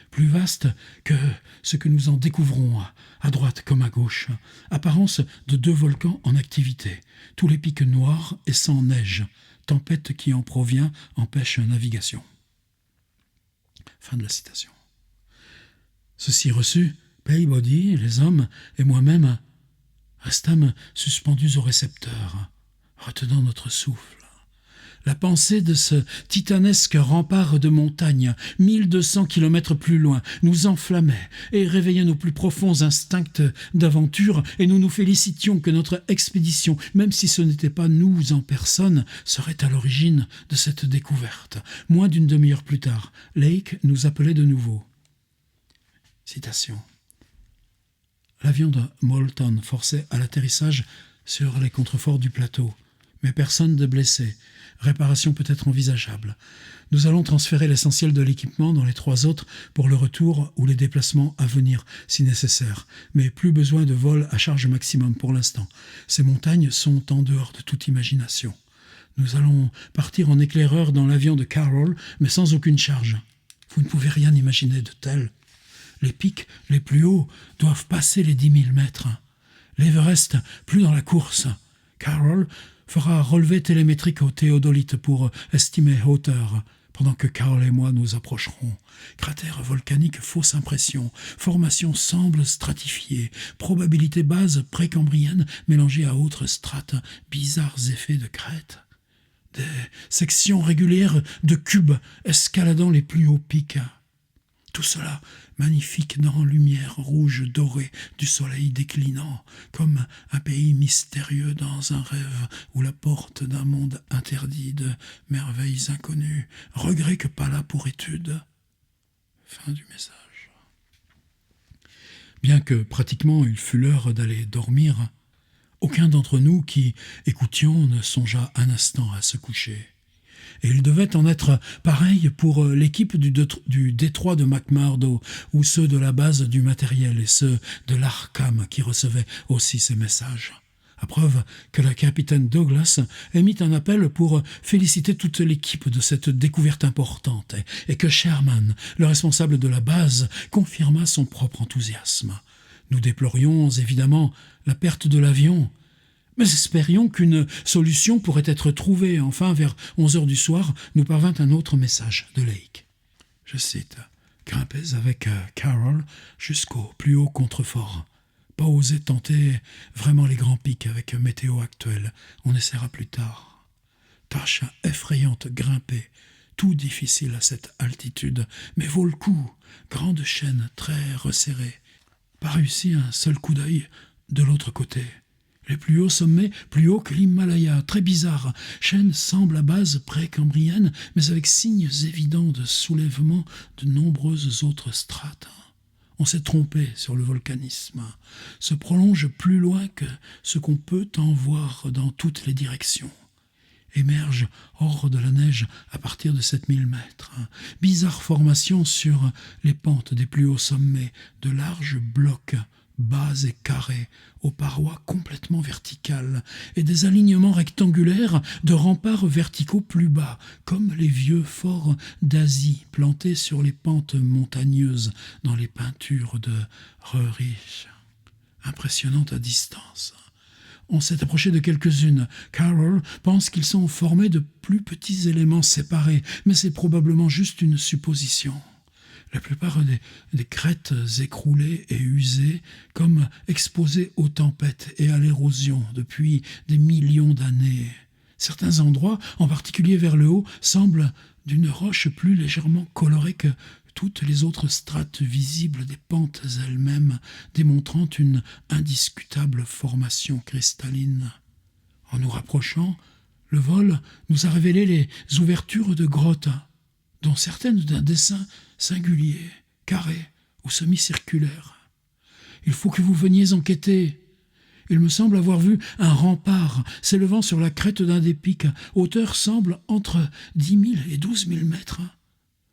Plus vaste que ce que nous en découvrons à droite comme à gauche. Apparence de 2 volcans en activité, tous les pics noirs et sans neige. Tempête qui en provient empêche navigation. Fin de la citation. Ceci reçu, Peabody, les hommes et moi-même restâmes suspendus au récepteur, retenant notre souffle. La pensée de ce titanesque rempart de montagne, 1200 kilomètres plus loin, nous enflammait et réveillait nos plus profonds instincts d'aventure, et nous nous félicitions que notre expédition, même si ce n'était pas nous en personne, serait à l'origine de cette découverte. Moins d'une demi-heure plus tard, Lake nous appelait de nouveau. Citation. L'avion de Moulton forçait à l'atterrissage sur les contreforts du plateau, mais personne de blessé. Réparation peut être envisageable. Nous allons transférer l'essentiel de l'équipement dans les 3 autres pour le retour ou les déplacements à venir si nécessaire, mais plus besoin de vol à charge maximum pour l'instant. Ces montagnes sont en dehors de toute imagination. Nous allons partir en éclaireur dans l'avion de Carroll, mais sans aucune charge. Vous ne pouvez rien imaginer de tel. Les pics les plus hauts doivent passer les 10 000 mètres. L'Everest, plus dans la course. Carroll fera relevé télémétrique au théodolite pour estimer hauteur, pendant que Carroll et moi nous approcherons. Cratère volcanique, fausse impression, formation semble stratifiée, probabilité base précambrienne mélangée à autres strates, bizarres effets de crête. Des sections régulières de cubes escaladant les plus hauts pics. Tout cela magnifique dans lumière rouge dorée du soleil déclinant, comme un pays mystérieux dans un rêve ou la porte d'un monde interdit de merveilles inconnues, regret que pas là pour étude. Fin du message. Bien que pratiquement il fût l'heure d'aller dormir, aucun d'entre nous qui écoutions ne songea un instant à se coucher. Et il devait en être pareil pour l'équipe du détroit de McMurdo, ou ceux de la base du matériel et ceux de l'Arkham qui recevaient aussi ces messages. À preuve que le capitaine Douglas émit un appel pour féliciter toute l'équipe de cette découverte importante et que Sherman, le responsable de la base, confirma son propre enthousiasme. Nous déplorions évidemment la perte de l'avion, mais espérions qu'une solution pourrait être trouvée. Enfin, vers 11h du soir, nous parvint un autre message de Lake. Je cite, « Grimpez avec Carroll jusqu'au plus haut contrefort. Pas oser tenter vraiment les grands pics avec météo actuelle. On essaiera plus tard. Tâche effrayante grimper. Tout difficile à cette altitude, mais vaut le coup. Grande chaîne très resserrée. Pas réussi un seul coup d'œil de l'autre côté. Les plus hauts sommets, plus hauts que l'Himalaya, très bizarre. Chaîne semble à base précambrienne, mais avec signes évidents de soulèvement de nombreuses autres strates. On s'est trompé sur le volcanisme. Se prolonge plus loin que ce qu'on peut en voir dans toutes les directions. émerge hors de la neige à partir de 7000 mètres. Bizarre formation sur les pentes des plus hauts sommets, de larges blocs bas et carrés, aux parois complètement verticales, et des alignements rectangulaires de remparts verticaux plus bas, comme les vieux forts d'Asie plantés sur les pentes montagneuses dans les peintures de Röhrig. Impressionnante à distance. On s'est approché de quelques-unes. Carroll pense qu'ils sont formés de plus petits éléments séparés, mais c'est probablement juste une supposition. La plupart des crêtes écroulées et usées, comme exposées aux tempêtes et à l'érosion depuis des millions d'années. Certains endroits, en particulier vers le haut, semblent d'une roche plus légèrement colorée que toutes les autres strates visibles des pentes elles-mêmes, démontrant une indiscutable formation cristalline. En nous rapprochant, le vol nous a révélé les ouvertures de grottes, dont certaines d'un dessin singulier, carré ou semi-circulaire. Il faut que vous veniez enquêter. Il me semble avoir vu un rempart s'élevant sur la crête d'un des pics. Hauteur semble entre 10 000 et 12 000 mètres.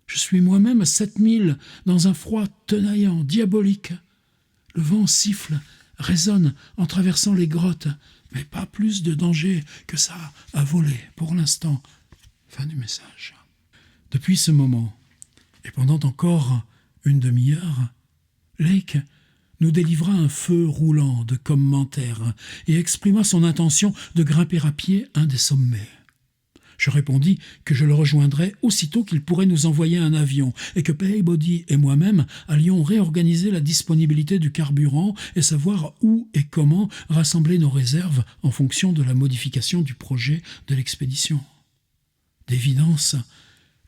Je suis moi-même à 7 000 dans un froid tenaillant, diabolique. Le vent siffle, résonne en traversant les grottes, mais pas plus de danger que ça à voler pour l'instant. Fin du message. Depuis ce moment, et pendant encore une demi-heure, Lake nous délivra un feu roulant de commentaires et exprima son intention de grimper à pied un des sommets. Je répondis que je le rejoindrais aussitôt qu'il pourrait nous envoyer un avion et que Peabody et moi-même allions réorganiser la disponibilité du carburant et savoir où et comment rassembler nos réserves en fonction de la modification du projet de l'expédition. D'évidence,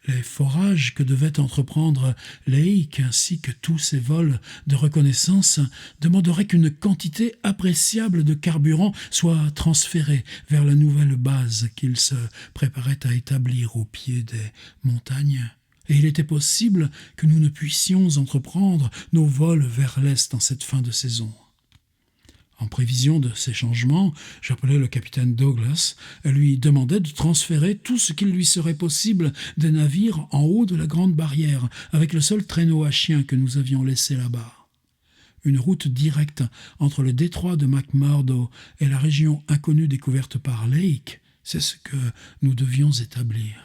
les forages que devait entreprendre Lake ainsi que tous ses vols de reconnaissance demanderaient qu'une quantité appréciable de carburant soit transférée vers la nouvelle base qu'il se préparait à établir au pied des montagnes. Et il était possible que nous ne puissions entreprendre nos vols vers l'est en cette fin de saison. En prévision de ces changements, j'appelai le capitaine Douglas et lui demandai de transférer tout ce qu'il lui serait possible des navires en haut de la grande barrière, avec le seul traîneau à chiens que nous avions laissé là-bas. Une route directe entre le détroit de McMurdo et la région inconnue découverte par Lake, c'est ce que nous devions établir.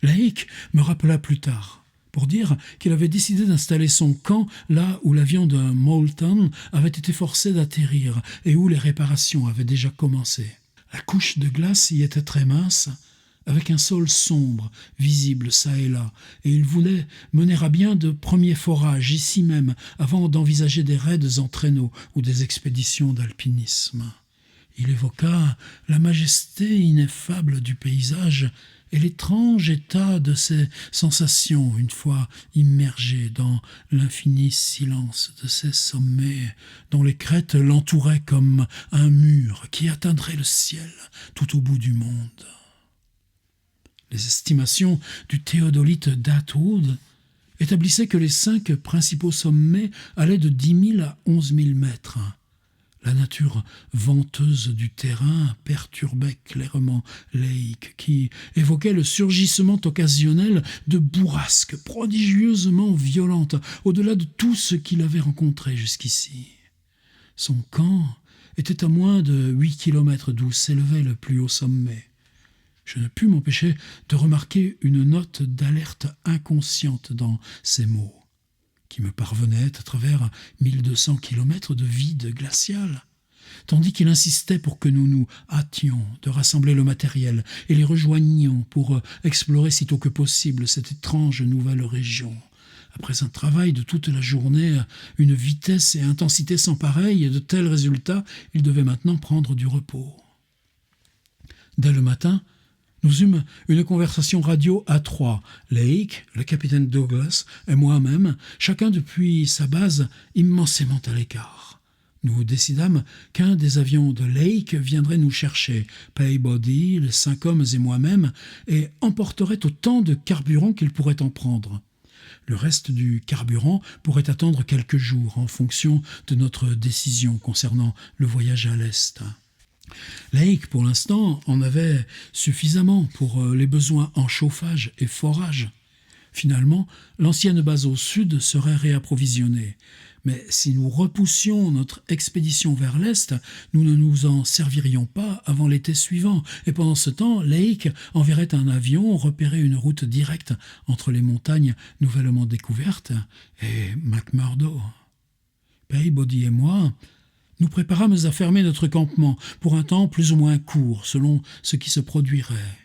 Lake me rappela plus tard pour dire qu'il avait décidé d'installer son camp là où l'avion de Moulton avait été forcé d'atterrir et où les réparations avaient déjà commencé. La couche de glace y était très mince, avec un sol sombre, visible çà et là, et il voulait mener à bien de premiers forages ici même, avant d'envisager des raids en traîneau ou des expéditions d'alpinisme. Il évoqua la majesté ineffable du paysage et l'étrange état de ses sensations une fois immergé dans l'infini silence de ces sommets dont les crêtes l'entouraient comme un mur qui atteindrait le ciel tout au bout du monde. Les estimations du théodolite d'Atwood établissaient que les 5 principaux sommets allaient de 10 000 à 11 000 mètres. La nature venteuse du terrain perturbait clairement Lake, qui évoquait le surgissement occasionnel de bourrasques prodigieusement violentes, au-delà de tout ce qu'il avait rencontré jusqu'ici. Son camp était à moins de 8 kilomètres d'où s'élevait le plus haut sommet. Je ne pus m'empêcher de remarquer une note d'alerte inconsciente dans ces mots, qui me parvenait à travers 1200 kilomètres de vide glacial, tandis qu'il insistait pour que nous nous hâtions de rassembler le matériel et les rejoignions pour explorer sitôt que possible cette étrange nouvelle région. Après un travail de toute la journée, une vitesse et intensité sans pareil et de tels résultats, il devait maintenant prendre du repos. Dès le matin, nous eûmes une conversation radio à 3, Lake, le capitaine Douglas et moi-même, chacun depuis sa base immensément à l'écart. Nous décidâmes qu'un des avions de Lake viendrait nous chercher, Peabody, les 5 hommes et moi-même, et emporterait autant de carburant qu'il pourrait en prendre. Le reste du carburant pourrait attendre quelques jours en fonction de notre décision concernant le voyage à l'Est. Lake, pour l'instant, en avait suffisamment pour les besoins en chauffage et forage. Finalement, l'ancienne base au sud serait réapprovisionnée. Mais si nous repoussions notre expédition vers l'est, nous ne nous en servirions pas avant l'été suivant. Et pendant ce temps, Lake enverrait un avion repérer une route directe entre les montagnes nouvellement découvertes et McMurdo. Peabody et moi, nous préparâmes à fermer notre campement pour un temps plus ou moins court, selon ce qui se produirait.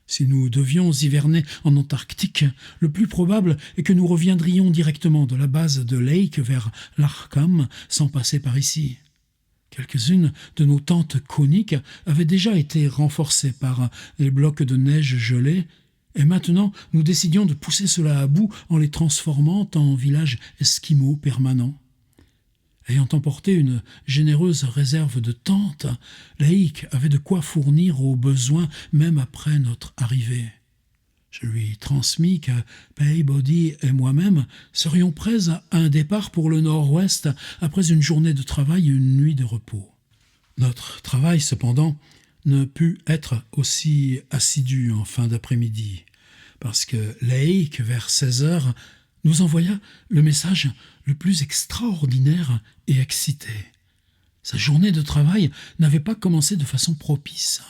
Si nous devions hiverner en Antarctique, le plus probable est que nous reviendrions directement de la base de Lake vers l'Arkham sans passer par ici. Quelques-unes de nos tentes coniques avaient déjà été renforcées par les blocs de neige gelés, et maintenant nous décidions de pousser cela à bout en les transformant en villages esquimaux permanents. Ayant emporté une généreuse réserve de tentes, Lake avait de quoi fournir aux besoins même après notre arrivée. Je lui transmis que Peabody et moi-même serions prêts à un départ pour le nord-ouest après une journée de travail et une nuit de repos. Notre travail, cependant, ne put être aussi assidu en fin d'après-midi, parce que Lake, vers 16 heures, nous envoya le message le plus extraordinaire et excité. Sa journée de travail n'avait pas commencé de façon propice.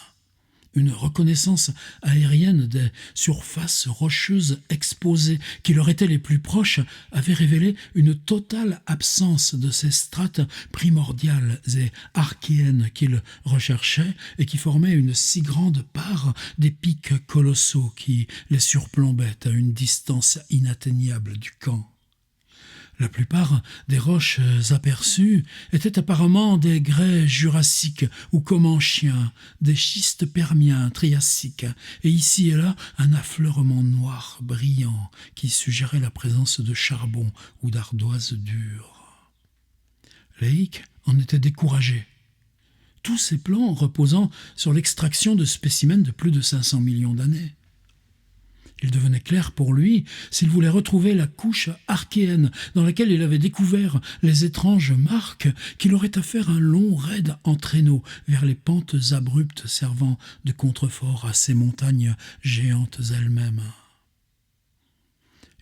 Une reconnaissance aérienne des surfaces rocheuses exposées qui leur étaient les plus proches avait révélé une totale absence de ces strates primordiales et archéennes qu'ils recherchaient et qui formaient une si grande part des pics colossaux qui les surplombaient à une distance inatteignable du camp. La plupart des roches aperçues étaient apparemment des grès jurassiques ou comanchiens, des schistes permiens, triassiques, et ici et là un affleurement noir brillant qui suggérait la présence de charbon ou d'ardoise dure. Lake en était découragé. Tous ses plans reposant sur l'extraction de spécimens de plus de 500 millions d'années. Il devenait clair pour lui, s'il voulait retrouver la couche archéenne dans laquelle il avait découvert les étranges marques, qu'il aurait à faire un long raid en traîneau vers les pentes abruptes servant de contrefort à ces montagnes géantes elles-mêmes.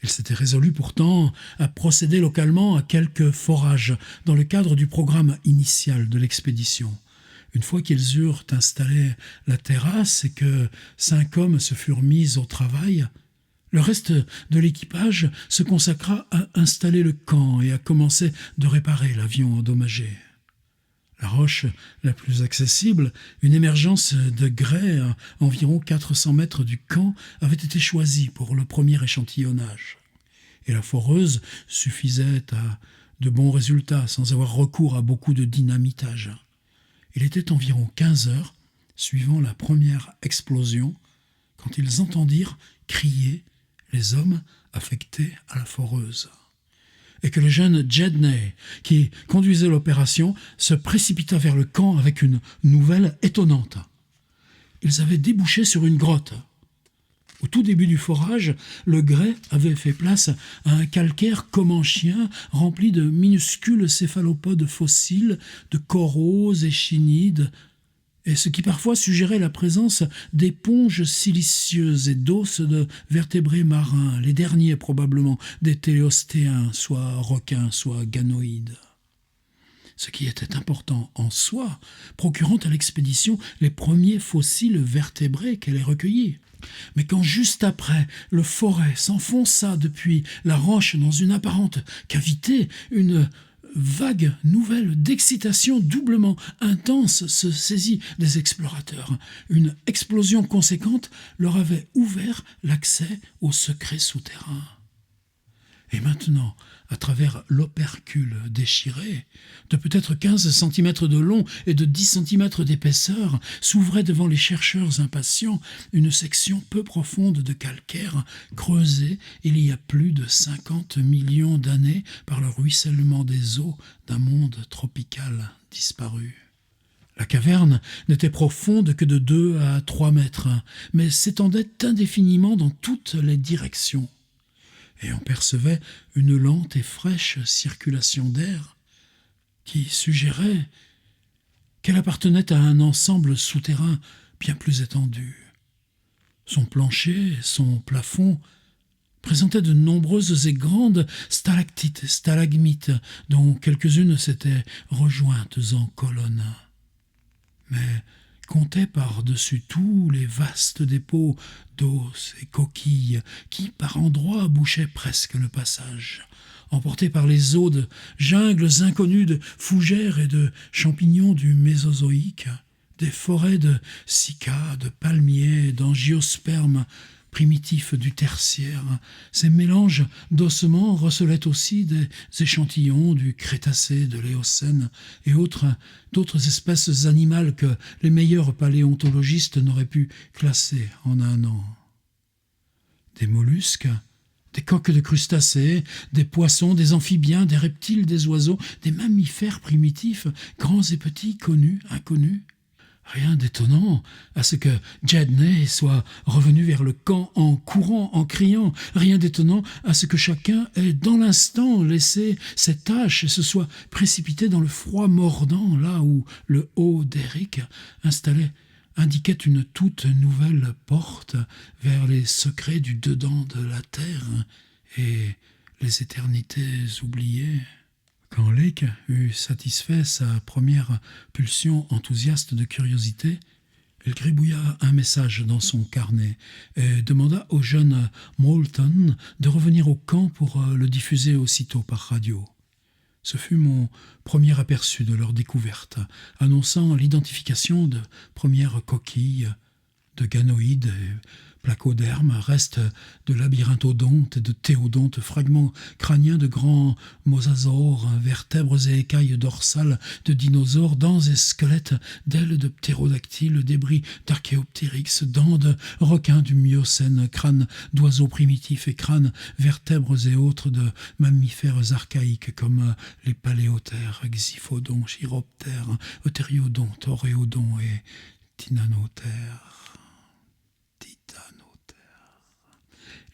Il s'était résolu pourtant à procéder localement à quelques forages dans le cadre du programme initial de l'expédition. Une fois qu'ils eurent installé la terrasse et que 5 hommes se furent mis au travail, le reste de l'équipage se consacra à installer le camp et à commencer de réparer l'avion endommagé. La roche la plus accessible, une émergence de grès à environ 400 mètres du camp, avait été choisie pour le premier échantillonnage. Et la foreuse suffisait à de bons résultats sans avoir recours à beaucoup de dynamitage. Il était environ 15 heures, suivant la première explosion, quand ils entendirent crier les hommes affectés à la foreuse. Et que le jeune Jedney, qui conduisait l'opération, se précipita vers le camp avec une nouvelle étonnante. Ils avaient débouché sur une grotte. Au tout début du forage, le grès avait fait place à un calcaire comanchien rempli de minuscules céphalopodes fossiles, de coraux et chinides, et ce qui parfois suggérait la présence d'éponges silicieuses et d'os de vertébrés marins, les derniers probablement des téléostéens, soit requins, soit ganoïdes. Ce qui était important en soi, procurant à l'expédition les premiers fossiles vertébrés qu'elle ait recueillis. Mais quand juste après, le forêt s'enfonça depuis la roche dans une apparente cavité, une vague nouvelle d'excitation doublement intense se saisit des explorateurs. Une explosion conséquente leur avait ouvert l'accès aux secrets souterrains. Et maintenant, à travers l'opercule déchiré, de peut-être 15 cm de long et de 10 cm d'épaisseur, s'ouvrait devant les chercheurs impatients une section peu profonde de calcaire creusée il y a plus de 50 millions d'années par le ruissellement des eaux d'un monde tropical disparu. La caverne n'était profonde que de 2 à 3 mètres, mais s'étendait indéfiniment dans toutes les directions. Et on percevait une lente et fraîche circulation d'air qui suggérait qu'elle appartenait à un ensemble souterrain bien plus étendu. Son plancher, son plafond présentaient de nombreuses et grandes stalactites et stalagmites, dont quelques-unes s'étaient rejointes en colonnes. Mais comptaient par-dessus tout les vastes dépôts d'os et coquilles qui, par endroits, bouchaient presque le passage, emportés par les eaux de jungles inconnues de fougères et de champignons du Mésozoïque, des forêts de cycas, de palmiers, d'angiospermes primitifs du tertiaire. Ces mélanges d'ossements recelaient aussi des échantillons du Crétacé, de l'Éocène et d'autres espèces animales que les meilleurs paléontologistes n'auraient pu classer en un an. Des mollusques, des coques de crustacés, des poissons, des amphibiens, des reptiles, des oiseaux, des mammifères primitifs, grands et petits, connus, inconnus. Rien d'étonnant à ce que Gedney soit revenu vers le camp en courant, en criant. Rien d'étonnant à ce que chacun ait dans l'instant laissé ses tâches et se soit précipité dans le froid mordant, là où le haut d'Eric indiquait une toute nouvelle porte vers les secrets du dedans de la terre et les éternités oubliées. Quand Lake eut satisfait sa première pulsion enthousiaste de curiosité, il gribouilla un message dans son carnet et demanda au jeune Moulton de revenir au camp pour le diffuser aussitôt par radio. Ce fut mon premier aperçu de leur découverte, annonçant l'identification de premières coquilles, de ganoïdes et placodermes, restes de labyrinthodontes et de théodontes, fragments crâniens de grands mosasaures, vertèbres et écailles dorsales de dinosaures, dents et squelettes d'ailes de ptérodactyles, débris d'archéoptérix, dents de requins du Miocène, crânes d'oiseaux primitifs et crânes, vertèbres et autres de mammifères archaïques comme les paléothères, xiphodons, chiroptères, euthériodontes, oréodons et tynanotères.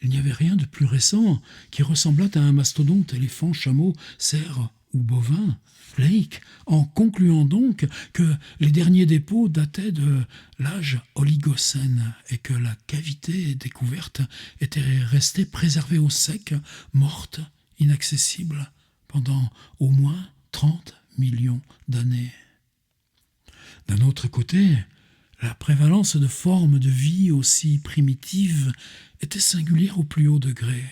Il n'y avait rien de plus récent qui ressemblât à un mastodonte, éléphant, chameau, cerf ou bovin. Lake, en concluant donc que les derniers dépôts dataient de l'âge oligocène et que la cavité découverte était restée préservée au sec, morte, inaccessible, pendant au moins 30 millions d'années. D'un autre côté, la prévalence de formes de vie aussi primitives était singulière au plus haut degré.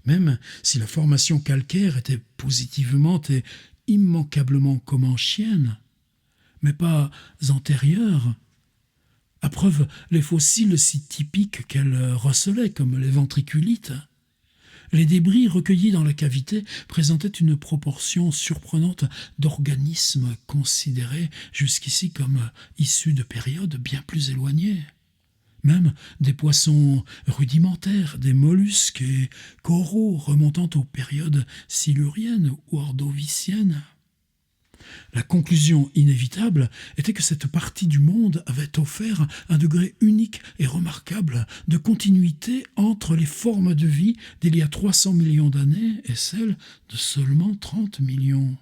Même si la formation calcaire était positivement et immanquablement comanchienne, mais pas antérieure, à preuve les fossiles si typiques qu'elle recelait, comme les ventriculites, les débris recueillis dans la cavité présentaient une proportion surprenante d'organismes considérés jusqu'ici comme issus de périodes bien plus éloignées. Même des poissons rudimentaires, des mollusques et coraux remontant aux périodes siluriennes ou ordoviciennes. La conclusion inévitable était que cette partie du monde avait offert un degré unique et remarquable de continuité entre les formes de vie d'il y a 300 millions d'années et celles de seulement 30 millions.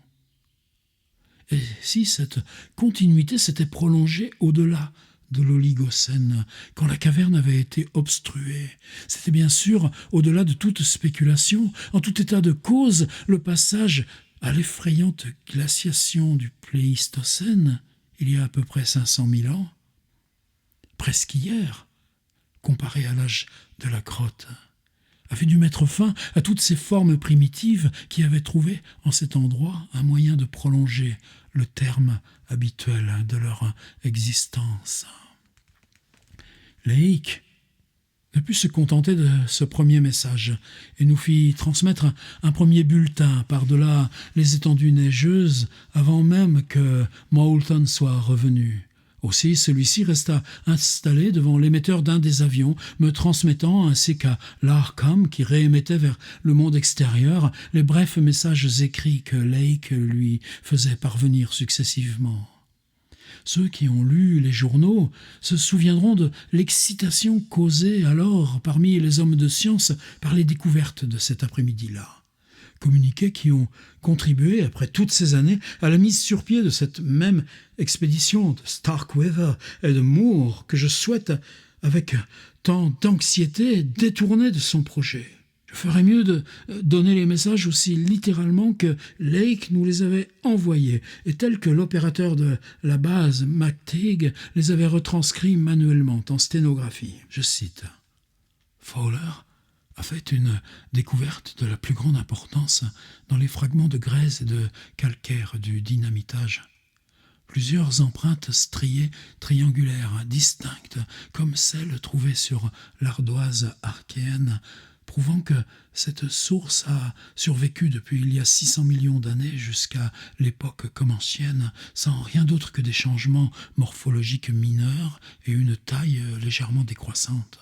Et si cette continuité s'était prolongée au-delà de l'Oligocène, quand la caverne avait été obstruée, c'était bien sûr, au-delà de toute spéculation, en tout état de cause, le passage à l'effrayante glaciation du Pléistocène, il y a à peu près 500 000 ans, presque hier, comparé à l'âge de la grotte, avait dû mettre fin à toutes ces formes primitives qui avaient trouvé en cet endroit un moyen de prolonger le terme habituel de leur existence. Lake ne put se contenter de ce premier message et nous fit transmettre un premier bulletin par-delà les étendues neigeuses avant même que Moulton soit revenu. Aussi, celui-ci resta installé devant l'émetteur d'un des avions, me transmettant, ainsi qu'à l'Arkham qui réémettait vers le monde extérieur, les brefs messages écrits que Lake lui faisait parvenir successivement. Ceux qui ont lu les journaux se souviendront de l'excitation causée alors parmi les hommes de science par les découvertes de cet après-midi-là. Communiqués qui ont contribué, après toutes ces années, à la mise sur pied de cette même expédition de Starkweather et de Moore que je souhaite, avec tant d'anxiété, détourner de son projet. Je ferais mieux de donner les messages aussi littéralement que Lake nous les avait envoyés, et tels que l'opérateur de la base, McTeague, les avait retranscrits manuellement en sténographie. Je cite. Fowler a fait une découverte de la plus grande importance dans les fragments de grès et de calcaire du dynamitage. Plusieurs empreintes striées triangulaires, distinctes, comme celles trouvées sur l'ardoise archéenne, prouvant que cette source a survécu depuis il y a 600 millions d'années jusqu'à l'époque comanchienne, sans rien d'autre que des changements morphologiques mineurs et une taille légèrement décroissante.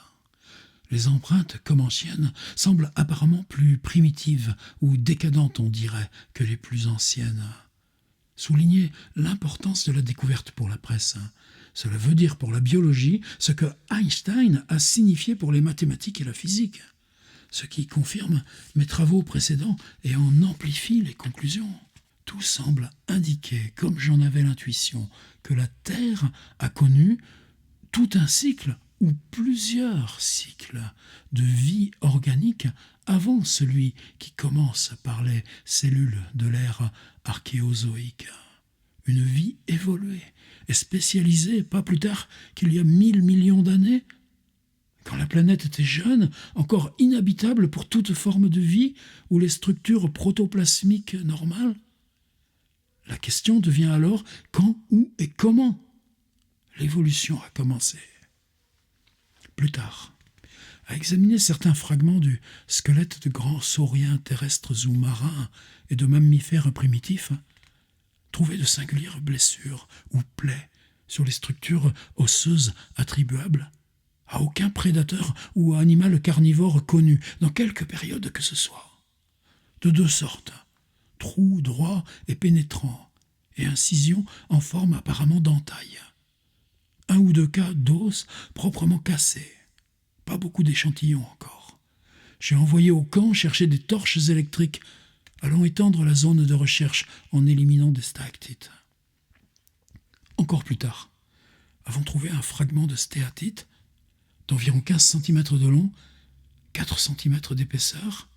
Les empreintes comanchiennes semblent apparemment plus primitives ou décadentes, on dirait, que les plus anciennes. Souligner l'importance de la découverte pour la presse. Cela veut dire pour la biologie ce que Einstein a signifié pour les mathématiques et la physique, ce qui confirme mes travaux précédents et en amplifie les conclusions. Tout semble indiquer, comme j'en avais l'intuition, que la Terre a connu tout un cycle ou plusieurs cycles de vie organique avant celui qui commence par les cellules de l'ère archéozoïque. Une vie évoluée et spécialisée pas plus tard qu'il y a 1000 millions d'années, quand la planète était jeune, encore inhabitable pour toute forme de vie ou les structures protoplasmiques normales. La question devient alors quand, où et comment l'évolution a commencé. Plus tard, à examiner certains fragments du squelette de grands sauriens terrestres ou marins et de mammifères primitifs, trouver de singulières blessures ou plaies sur les structures osseuses attribuables à aucun prédateur ou animal carnivore connu dans quelque période que ce soit. De deux sortes, trous droits et pénétrants, et incisions en forme apparemment d'entaille. Un ou deux cas d'os proprement cassés. Pas beaucoup d'échantillons encore. J'ai envoyé au camp chercher des torches électriques. Allons étendre la zone de recherche en éliminant des stalactites. Encore plus tard, avons trouvé un fragment de stéatite d'environ 15 cm de long, 4 cm d'épaisseur,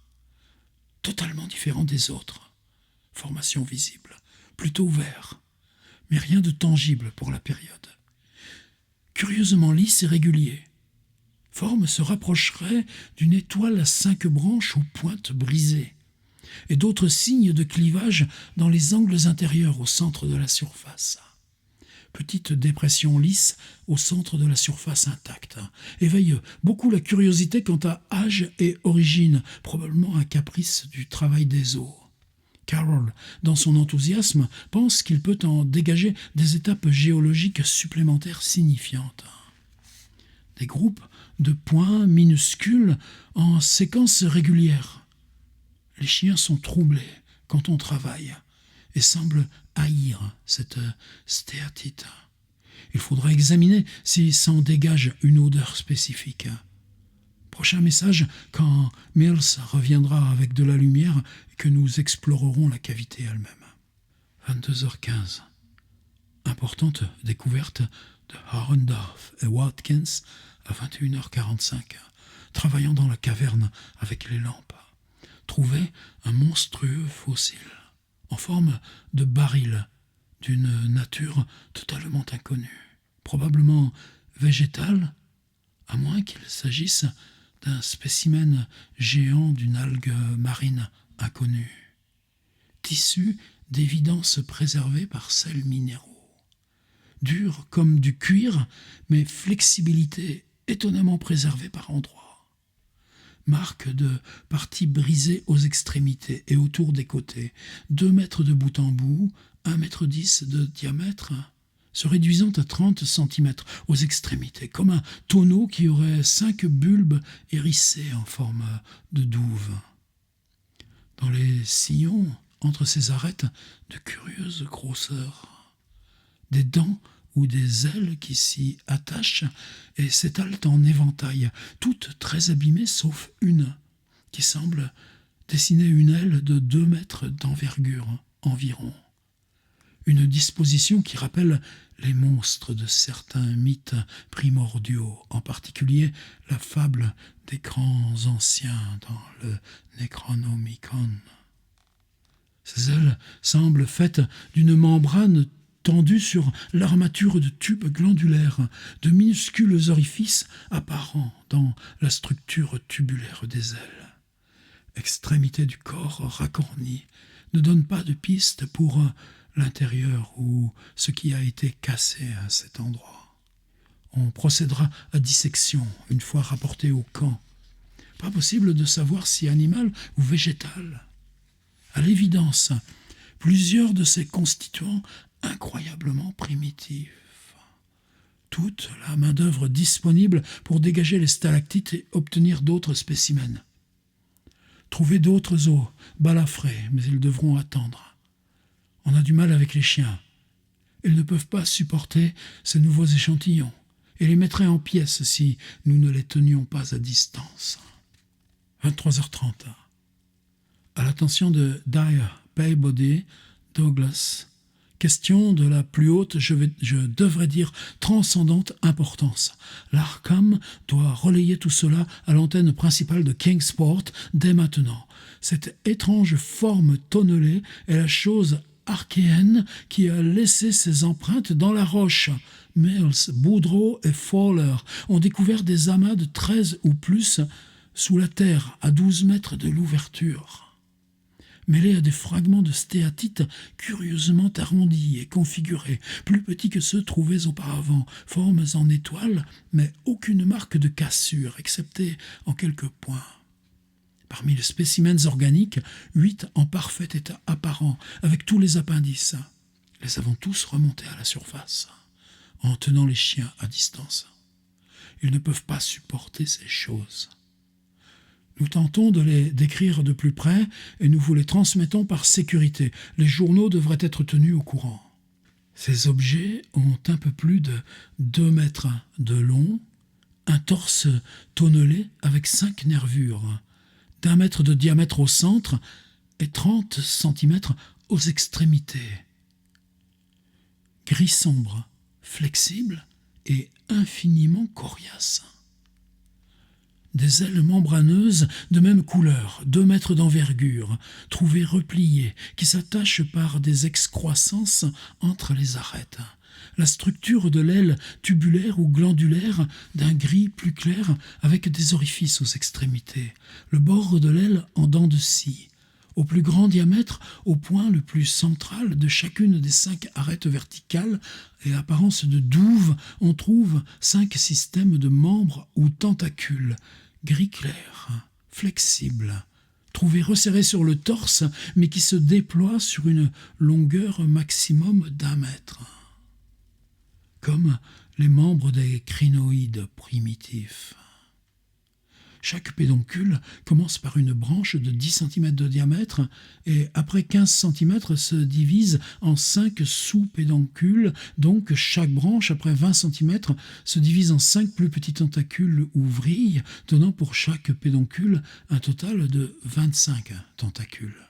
totalement différent des autres. Formation visible, plutôt vert, mais rien de tangible pour la période. Curieusement lisse et régulier. Forme se rapprocherait d'une étoile à 5 branches aux pointes brisées, et d'autres signes de clivage dans les angles intérieurs au centre de la surface. Petite dépression lisse au centre de la surface intacte. Éveille beaucoup la curiosité quant à âge et origine, probablement un caprice du travail des os. Carroll, dans son enthousiasme, pense qu'il peut en dégager des étapes géologiques supplémentaires signifiantes. Des groupes de points minuscules en séquence régulière. Les chiens sont troublés quand on travaille et semblent haïr cette stéatite. Il faudra examiner s'il s'en dégage une odeur spécifique. Prochain message quand Mills reviendra avec de la lumière et que nous explorerons la cavité elle-même. 22h15. Importante découverte de Harendorf et Watkins à 21h45, travaillant dans la caverne avec les lampes. Trouvé un monstrueux fossile, en forme de baril, d'une nature totalement inconnue, probablement végétale, à moins qu'il s'agisse d'un spécimen géant d'une algue marine inconnue. Tissu d'évidence préservé par sels minéraux. Dur comme du cuir, mais flexibilité étonnamment préservée par endroits. Marque de parties brisées aux extrémités et autour des côtés, 2 mètres de bout en bout, 1,10 m de diamètre, se réduisant à 30 cm aux extrémités, comme un tonneau qui aurait 5 bulbes hérissés en forme de douve. Dans les sillons, entre ces arêtes, de curieuses grosseurs. Des dents ou des ailes qui s'y attachent et s'étalent en éventail, toutes très abîmées sauf une, qui semble dessinait une aile de 2 mètres d'envergure environ. Une disposition qui rappelle les monstres de certains mythes primordiaux, en particulier la fable des grands anciens dans le Necronomicon. Ces ailes semblent faites d'une membrane tendue sur l'armature de tubes glandulaires, de minuscules orifices apparents dans la structure tubulaire des ailes. Extrémité du corps racornie ne donne pas de piste pour l'intérieur ou ce qui a été cassé à cet endroit. On procédera à dissection une fois rapporté au camp. Pas possible de savoir si animal ou végétal. À l'évidence, plusieurs de ces constituants incroyablement primitifs. Toute la main-d'œuvre disponible pour dégager les stalactites et obtenir d'autres spécimens. Trouver d'autres os, balafrés, mais ils devront attendre. On a du mal avec les chiens. Ils ne peuvent pas supporter ces nouveaux échantillons et les mettraient en pièces si nous ne les tenions pas à distance. 23h30. À l'attention de Dyer Peabody Douglas, question de la plus haute, je devrais dire transcendante importance. L'Arkham doit relayer tout cela à l'antenne principale de Kingsport dès maintenant. Cette étrange forme tonnelée est la chose archéenne qui a laissé ses empreintes dans la roche. Mills, Boudreau et Fowler ont découvert des amas de 13 ou plus sous la terre à 12 mètres de l'ouverture. Mêlés à des fragments de stéatite curieusement arrondis et configurés, plus petits que ceux trouvés auparavant, formes en étoiles, mais aucune marque de cassure, excepté en quelques points. Parmi les spécimens organiques, 8 en parfait état apparent, avec tous les appendices. Les avons tous remontés à la surface, en tenant les chiens à distance. Ils ne peuvent pas supporter ces choses. Nous tentons de les décrire de plus près et nous vous les transmettons par sécurité. Les journaux devraient être tenus au courant. Ces objets ont un peu plus de 2 mètres de long, un torse tonnelé avec 5 nervures, d'1 mètre de diamètre au centre et 30 cm aux extrémités. Gris sombre, flexible et infiniment coriace. Des ailes membraneuses de même couleur, 2 mètres d'envergure, trouvées repliées, qui s'attachent par des excroissances entre les arêtes. La structure de l'aile tubulaire ou glandulaire d'un gris plus clair avec des orifices aux extrémités. Le bord de l'aile en dents de scie. Au plus grand diamètre, au point le plus central de chacune des 5 arêtes verticales et apparence de douve, on trouve 5 systèmes de membres ou tentacules, gris clair, flexibles, trouvés resserrés sur le torse, mais qui se déploient sur une longueur maximum d'1 mètre. Comme les membres des crinoïdes primitifs. Chaque pédoncule commence par une branche de 10 cm de diamètre et après 15 cm se divise en 5 sous-pédoncules, donc chaque branche après 20 cm se divise en 5 plus petits tentacules ou vrilles, donnant pour chaque pédoncule un total de 25 tentacules.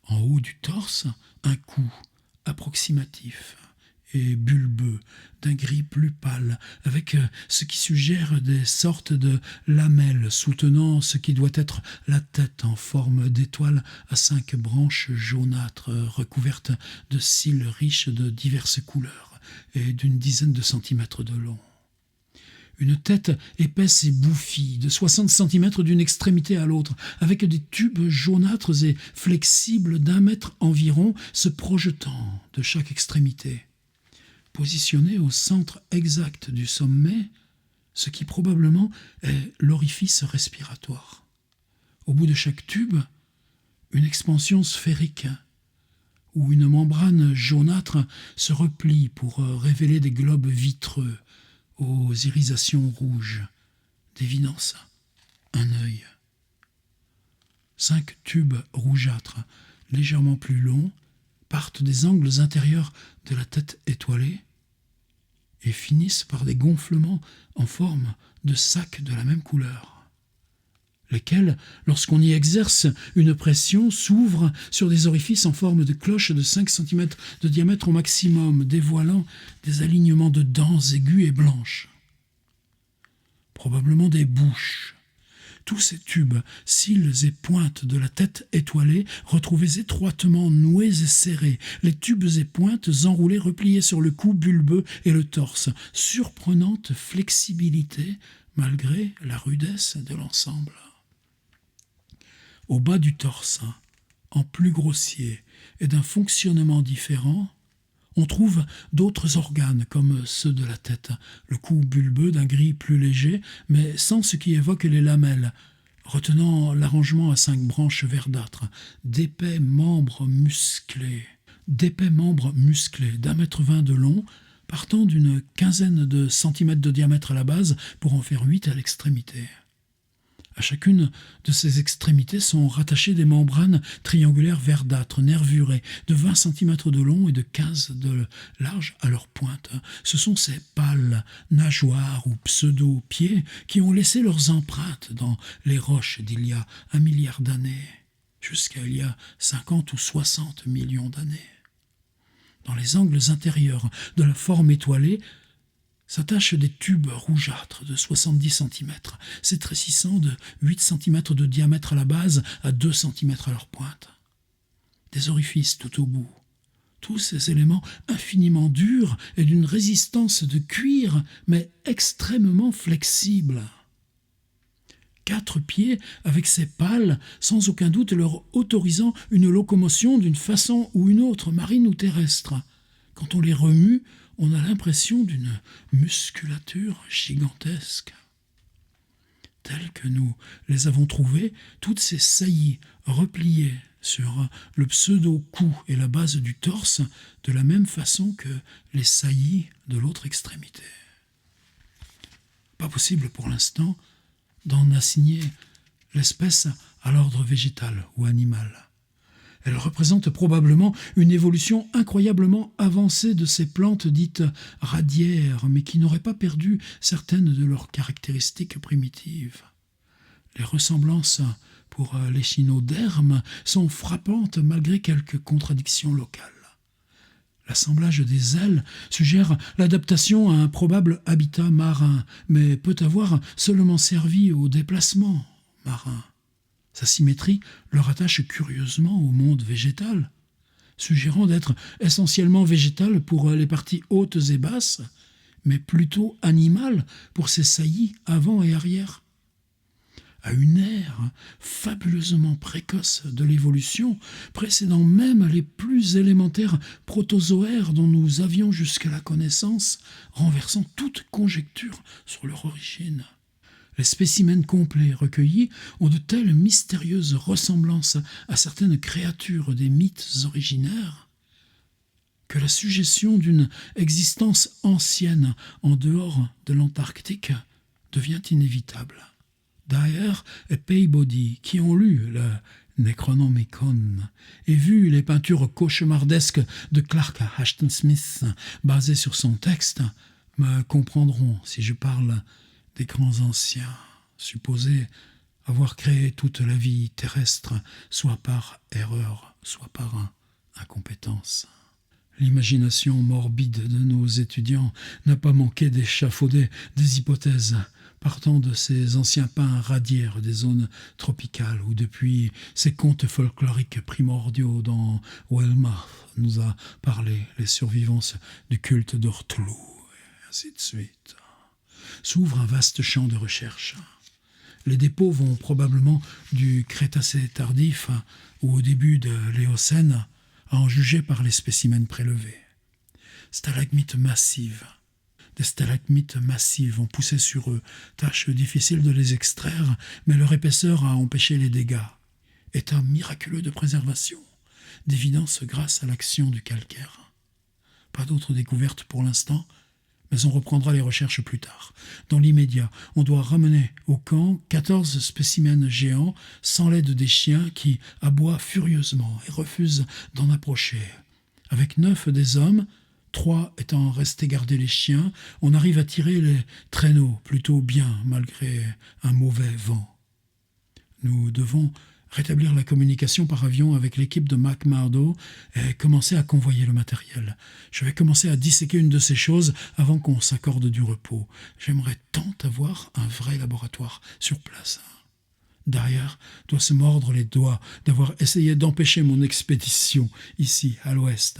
En haut du torse, un cou approximatif et bulbeux, d'un gris plus pâle, avec ce qui suggère des sortes de lamelles soutenant ce qui doit être la tête en forme d'étoile à 5 branches jaunâtres recouvertes de cils riches de diverses couleurs et d'une dizaine de centimètres de long. Une tête épaisse et bouffie, de 60 cm d'une extrémité à l'autre, avec des tubes jaunâtres et flexibles d'1 mètre environ se projetant de chaque extrémité. Positionné au centre exact du sommet, ce qui probablement est l'orifice respiratoire. Au bout de chaque tube, une expansion sphérique, où une membrane jaunâtre se replie pour révéler des globes vitreux aux irisations rouges, d'évidence un œil. 5 tubes rougeâtres, légèrement plus longs, partent des angles intérieurs de la tête étoilée et finissent par des gonflements en forme de sac de la même couleur. lesquels, lorsqu'on y exerce une pression, s'ouvrent sur des orifices en forme de cloche de 5 cm de diamètre au maximum, dévoilant des alignements de dents aiguës et blanches. Probablement des bouches. Tous ces tubes, cils et pointes de la tête étoilée, retrouvés étroitement noués et serrés, les tubes et pointes enroulés, repliés sur le cou bulbeux et le torse. Surprenante flexibilité, malgré la rudesse de l'ensemble. Au bas du torse, en plus grossier et d'un fonctionnement différent, on trouve d'autres organes comme ceux de la tête, le cou bulbeux d'un gris plus léger, mais sans ce qui évoque les lamelles, retenant l'arrangement à 5 branches verdâtres, d'épais membres musclés d'1,20 m de long, partant d'une quinzaine de centimètres de diamètre à la base pour en faire 8 à l'extrémité. À chacune de ces extrémités sont rattachées des membranes triangulaires verdâtres, nervurées, de 20 cm de long et de 15 de large à leur pointe. Ce sont ces pâles nageoires ou pseudo-pieds qui ont laissé leurs empreintes dans les roches d'il y a 1 milliard d'années, jusqu'à il y a 50 ou 60 millions d'années. Dans les angles intérieurs de la forme étoilée, s'attachent des tubes rougeâtres de 70 cm, s'étrécissant de 8 cm de diamètre à la base à 2 cm à leur pointe. Des orifices tout au bout. Tous ces éléments infiniment durs et d'une résistance de cuir, mais extrêmement flexible. 4 pieds avec ces pales, sans aucun doute leur autorisant une locomotion d'une façon ou une autre, marine ou terrestre. Quand on les remue, on a l'impression d'une musculature gigantesque. Telles que nous les avons trouvées, toutes ces saillies repliées sur le pseudo-cou et la base du torse, de la même façon que les saillies de l'autre extrémité. Pas possible pour l'instant d'en assigner l'espèce à l'ordre végétal ou animal. Elle représente probablement une évolution incroyablement avancée de ces plantes dites radiaires, mais qui n'auraient pas perdu certaines de leurs caractéristiques primitives. Les ressemblances pour l'échinoderme sont frappantes malgré quelques contradictions locales. L'assemblage des ailes suggère l'adaptation à un probable habitat marin, mais peut avoir seulement servi au déplacement marin. Sa symétrie le rattache curieusement au monde végétal, suggérant d'être essentiellement végétal pour les parties hautes et basses, mais plutôt animal pour ses saillies avant et arrière. À une ère fabuleusement précoce de l'évolution, précédant même les plus élémentaires protozoaires dont nous avions jusqu'à la connaissance, renversant toute conjecture sur leur origine. Les spécimens complets recueillis ont de telles mystérieuses ressemblances à certaines créatures des mythes originaires que la suggestion d'une existence ancienne en dehors de l'Antarctique devient inévitable. Dyer et Peabody, qui ont lu le Necronomicon et vu les peintures cauchemardesques de Clark Ashton Smith basées sur son texte, me comprendront si je parle des grands anciens, supposés avoir créé toute la vie terrestre, soit par erreur, soit par incompétence. L'imagination morbide de nos étudiants n'a pas manqué d'échafauder des hypothèses partant de ces anciens pins radiaires des zones tropicales où depuis ces contes folkloriques primordiaux dont Wellmouth nous a parlé, les survivances du culte d'Ortulu, et ainsi de suite. S'ouvre un vaste champ de recherche. Les dépôts vont probablement du Crétacé tardif ou au début de l'Éocène, à en juger par les spécimens prélevés. Stalagmites massives. Des stalagmites massives ont poussé sur eux, tâche difficile de les extraire, mais leur épaisseur a empêché les dégâts. État miraculeux de préservation, d'évidence grâce à l'action du calcaire. Pas d'autres découvertes pour l'instant, mais on reprendra les recherches plus tard. Dans l'immédiat, on doit ramener au camp 14 spécimens géants sans l'aide des chiens qui aboient furieusement et refusent d'en approcher. Avec 9 des hommes, 3 étant restés garder les chiens, on arrive à tirer les traîneaux plutôt bien malgré un mauvais vent. Nous devons rétablir la communication par avion avec l'équipe de McMurdo et commencer à convoyer le matériel. Je vais commencer à disséquer une de ces choses avant qu'on s'accorde du repos. J'aimerais tant avoir un vrai laboratoire sur place. Derrière doit se mordre les doigts d'avoir essayé d'empêcher mon expédition ici, à l'ouest.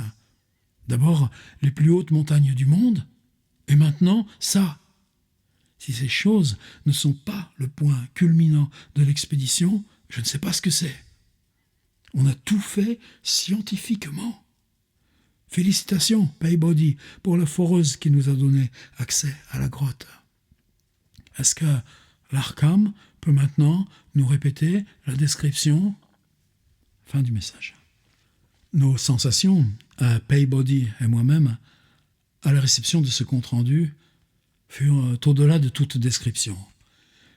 D'abord, les plus hautes montagnes du monde, et maintenant, ça. Si ces choses ne sont pas le point culminant de l'expédition, je ne sais pas ce que c'est. On a tout fait scientifiquement. Félicitations, Peabody, pour la foreuse qui nous a donné accès à la grotte. Est-ce que l'Arkham peut maintenant nous répéter la description? Fin du message. Nos sensations, Peabody et moi-même, à la réception de ce compte-rendu, furent au-delà de toute description.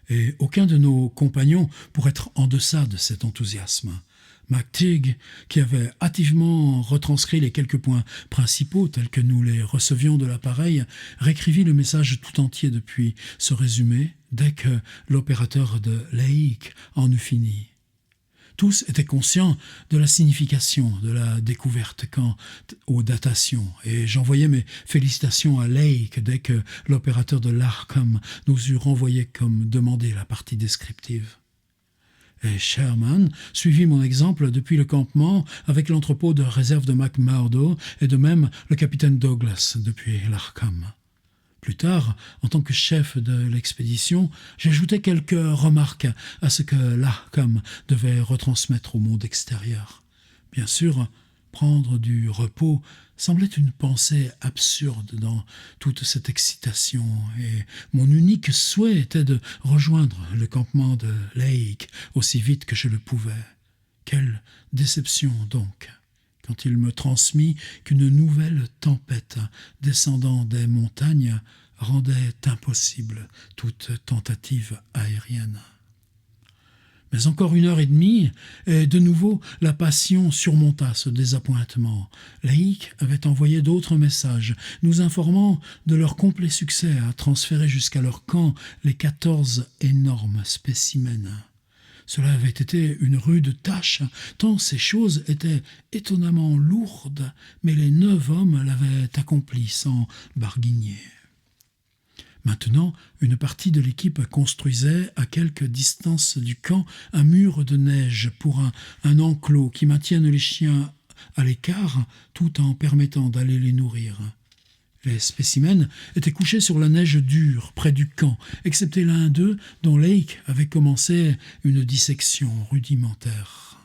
Et aucun de nos compagnons pourrait être en deçà de cet enthousiasme. McTeague, qui avait hâtivement retranscrit les quelques points principaux tels que nous les recevions de l'appareil, réécrivit le message tout entier depuis ce résumé dès que l'opérateur de Lake en eut fini. Tous étaient conscients de la signification de la découverte quant aux datations, et j'envoyais mes félicitations à Lake dès que l'opérateur de l'Arkham nous eut renvoyé comme demandé la partie descriptive. Et Sherman suivit mon exemple depuis le campement avec l'entrepôt de réserve de McMurdo et de même le capitaine Douglas depuis l'Arkham. Plus tard, en tant que chef de l'expédition, j'ajoutais quelques remarques à ce que l'Arkham devait retransmettre au monde extérieur. Bien sûr, prendre du repos semblait une pensée absurde dans toute cette excitation, et mon unique souhait était de rejoindre le campement de Lake aussi vite que je le pouvais. Quelle déception donc, quand il me transmit qu'une nouvelle tempête descendant des montagnes rendait impossible toute tentative aérienne. Mais encore 1h30, et de nouveau la passion surmonta ce désappointement. Lake avait envoyé d'autres messages, nous informant de leur complet succès à transférer jusqu'à leur camp les 14 énormes spécimens. Cela avait été une rude tâche, tant ces choses étaient étonnamment lourdes, mais les 9 hommes l'avaient accompli sans barguigner. Maintenant, une partie de l'équipe construisait, à quelque distance du camp, un mur de neige pour un enclos qui maintienne les chiens à l'écart, tout en permettant d'aller les nourrir. Les spécimens étaient couchés sur la neige dure, près du camp, excepté l'un d'eux dont Lake avait commencé une dissection rudimentaire.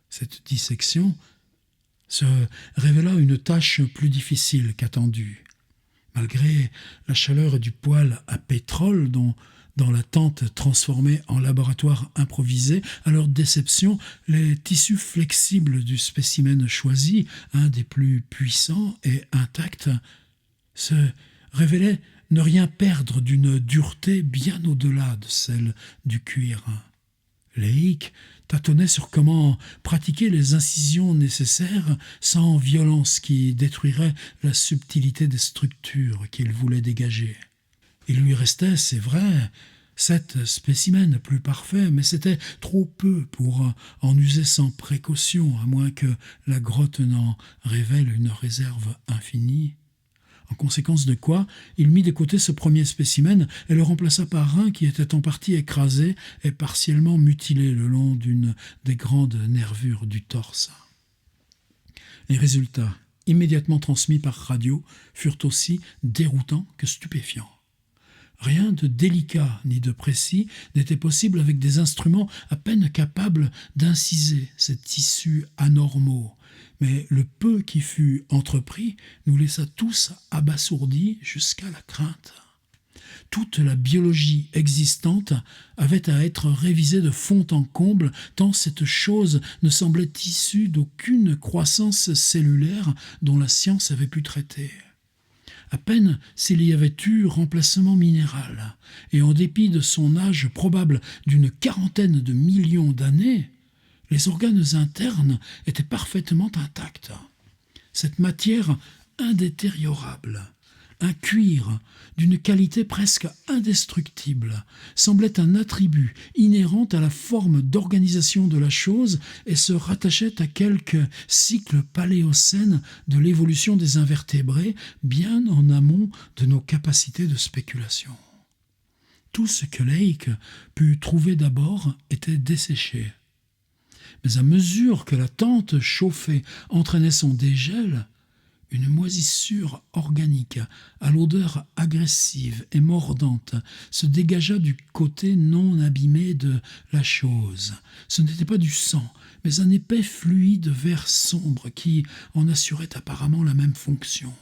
Cette dissection se révéla une tâche plus difficile qu'attendue. Malgré la chaleur du poêle à pétrole dont dans la tente transformée en laboratoire improvisé, à leur déception, les tissus flexibles du spécimen choisi, un des plus puissants et intacts, se révélait ne rien perdre d'une dureté bien au-delà de celle du cuir. Lake tâtonnait sur comment pratiquer les incisions nécessaires sans violence qui détruirait la subtilité des structures qu'il voulait dégager. Il lui restait, c'est vrai, 7 spécimens plus parfaits, mais c'était trop peu pour en user sans précaution, à moins que la grotte n'en révèle une réserve infinie. En conséquence de quoi, il mit de côté ce premier spécimen et le remplaça par un qui était en partie écrasé et partiellement mutilé le long d'une des grandes nervures du torse. Les résultats, immédiatement transmis par radio, furent aussi déroutants que stupéfiants. Rien de délicat ni de précis n'était possible avec des instruments à peine capables d'inciser ces tissus anormaux, mais le peu qui fut entrepris nous laissa tous abasourdis jusqu'à la crainte. Toute la biologie existante avait à être révisée de fond en comble, tant cette chose ne semblait issue d'aucune croissance cellulaire dont la science avait pu traiter. À peine s'il y avait eu remplacement minéral, et en dépit de son âge probable d'une 40aine de millions d'années, les organes internes étaient parfaitement intacts. Cette matière indétériorable, un cuir d'une qualité presque indestructible, semblait un attribut inhérent à la forme d'organisation de la chose et se rattachait à quelque cycle paléocène de l'évolution des invertébrés, bien en amont de nos capacités de spéculation. Tout ce que Lake put trouver d'abord était desséché. Mais à mesure que la tente chauffée entraînait son dégel, une moisissure organique à l'odeur agressive et mordante se dégagea du côté non abîmé de la chose. Ce n'était pas du sang, mais un épais fluide vert sombre qui en assurait apparemment la même fonction.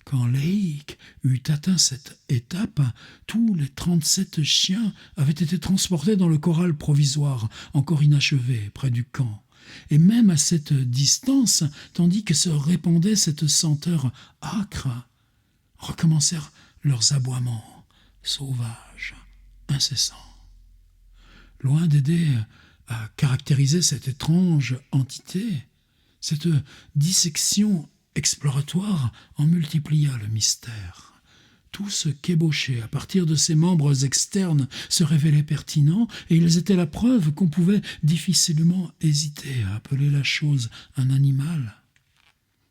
Quand Lake eut atteint cette étape, tous les 37 chiens avaient été transportés dans le corral provisoire, encore inachevé, près du camp. Et même à cette distance, tandis que se répandait cette senteur âcre, recommencèrent leurs aboiements sauvages, incessants. Loin d'aider à caractériser cette étrange entité, cette dissection exploratoire en multiplia le mystère. Tout ce qu'ébauchait à partir de ses membres externes se révélait pertinent, et ils étaient la preuve qu'on pouvait difficilement hésiter à appeler la chose un animal.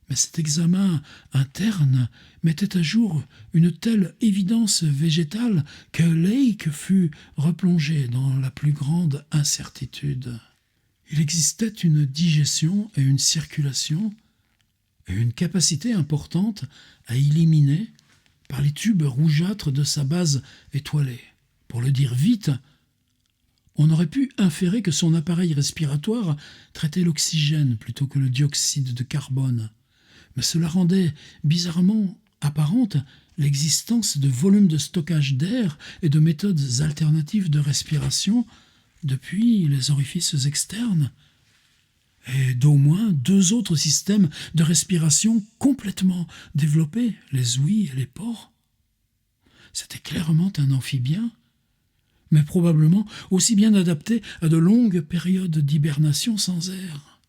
Mais cet examen interne mettait à jour une telle évidence végétale que Lake fut replongé dans la plus grande incertitude. Il existait une digestion et une circulation, et une capacité importante à éliminer par les tubes rougeâtres de sa base étoilée. Pour le dire vite, on aurait pu inférer que son appareil respiratoire traitait l'oxygène plutôt que le dioxyde de carbone. Mais cela rendait bizarrement apparente l'existence de volumes de stockage d'air et de méthodes alternatives de respiration depuis les orifices externes, et d'au moins 2 autres systèmes de respiration complètement développés, les ouïes et les pores. C'était clairement un amphibien, mais probablement aussi bien adapté à de longues périodes d'hibernation sans air.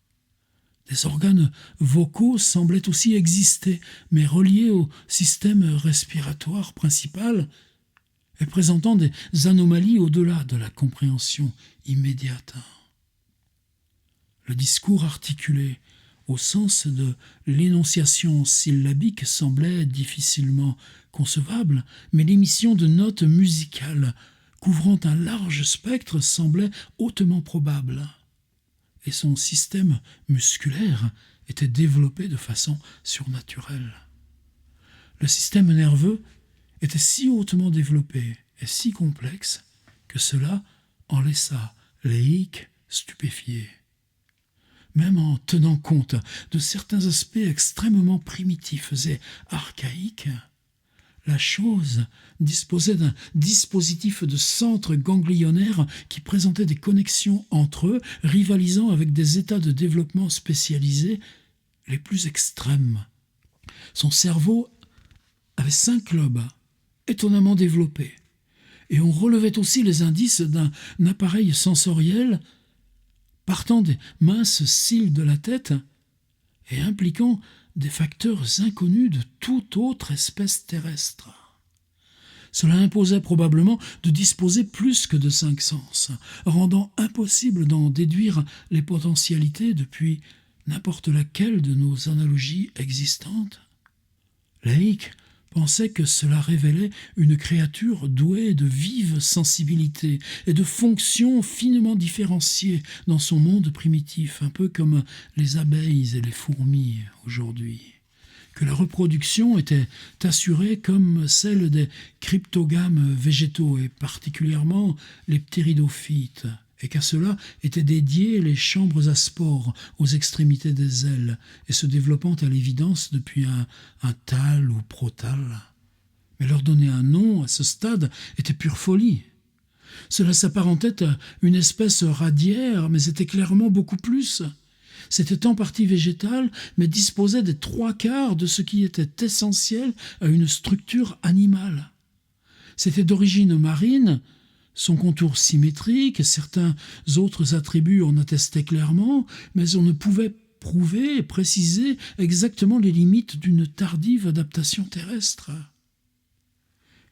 Des organes vocaux semblaient aussi exister, mais reliés au système respiratoire principal et présentant des anomalies au-delà de la compréhension immédiate. Le discours articulé, au sens de l'énonciation syllabique, semblait difficilement concevable, mais l'émission de notes musicales couvrant un large spectre semblait hautement probable. Et son système musculaire était développé de façon surnaturelle. Le système nerveux était si hautement développé et si complexe que cela en laissa Lake stupéfié. Même en tenant compte de certains aspects extrêmement primitifs et archaïques, la chose disposait d'un dispositif de centres ganglionnaires qui présentait des connexions entre eux, rivalisant avec des états de développement spécialisés les plus extrêmes. Son cerveau avait 5 lobes, étonnamment développés, et on relevait aussi les indices d'un appareil sensoriel partant des minces cils de la tête et impliquant des facteurs inconnus de toute autre espèce terrestre. Cela imposait probablement de disposer plus que de 5 sens, rendant impossible d'en déduire les potentialités depuis n'importe laquelle de nos analogies existantes. Lake pensait que cela révélait une créature douée de vive sensibilité et de fonctions finement différenciées dans son monde primitif, un peu comme les abeilles et les fourmis aujourd'hui, que la reproduction était assurée comme celle des cryptogames végétaux et particulièrement les ptéridophytes, et qu'à cela étaient dédiées les chambres à spores aux extrémités des ailes, et se développant à l'évidence depuis un thale ou protale. Mais leur donner un nom à ce stade était pure folie. Cela s'apparentait à une espèce radiaire, mais était clairement beaucoup plus. C'était en partie végétal, mais disposait des 3/4 de ce qui était essentiel à une structure animale. C'était d'origine marine. Son contour symétrique et certains autres attributs en attestaient clairement, mais on ne pouvait prouver et préciser exactement les limites d'une tardive adaptation terrestre.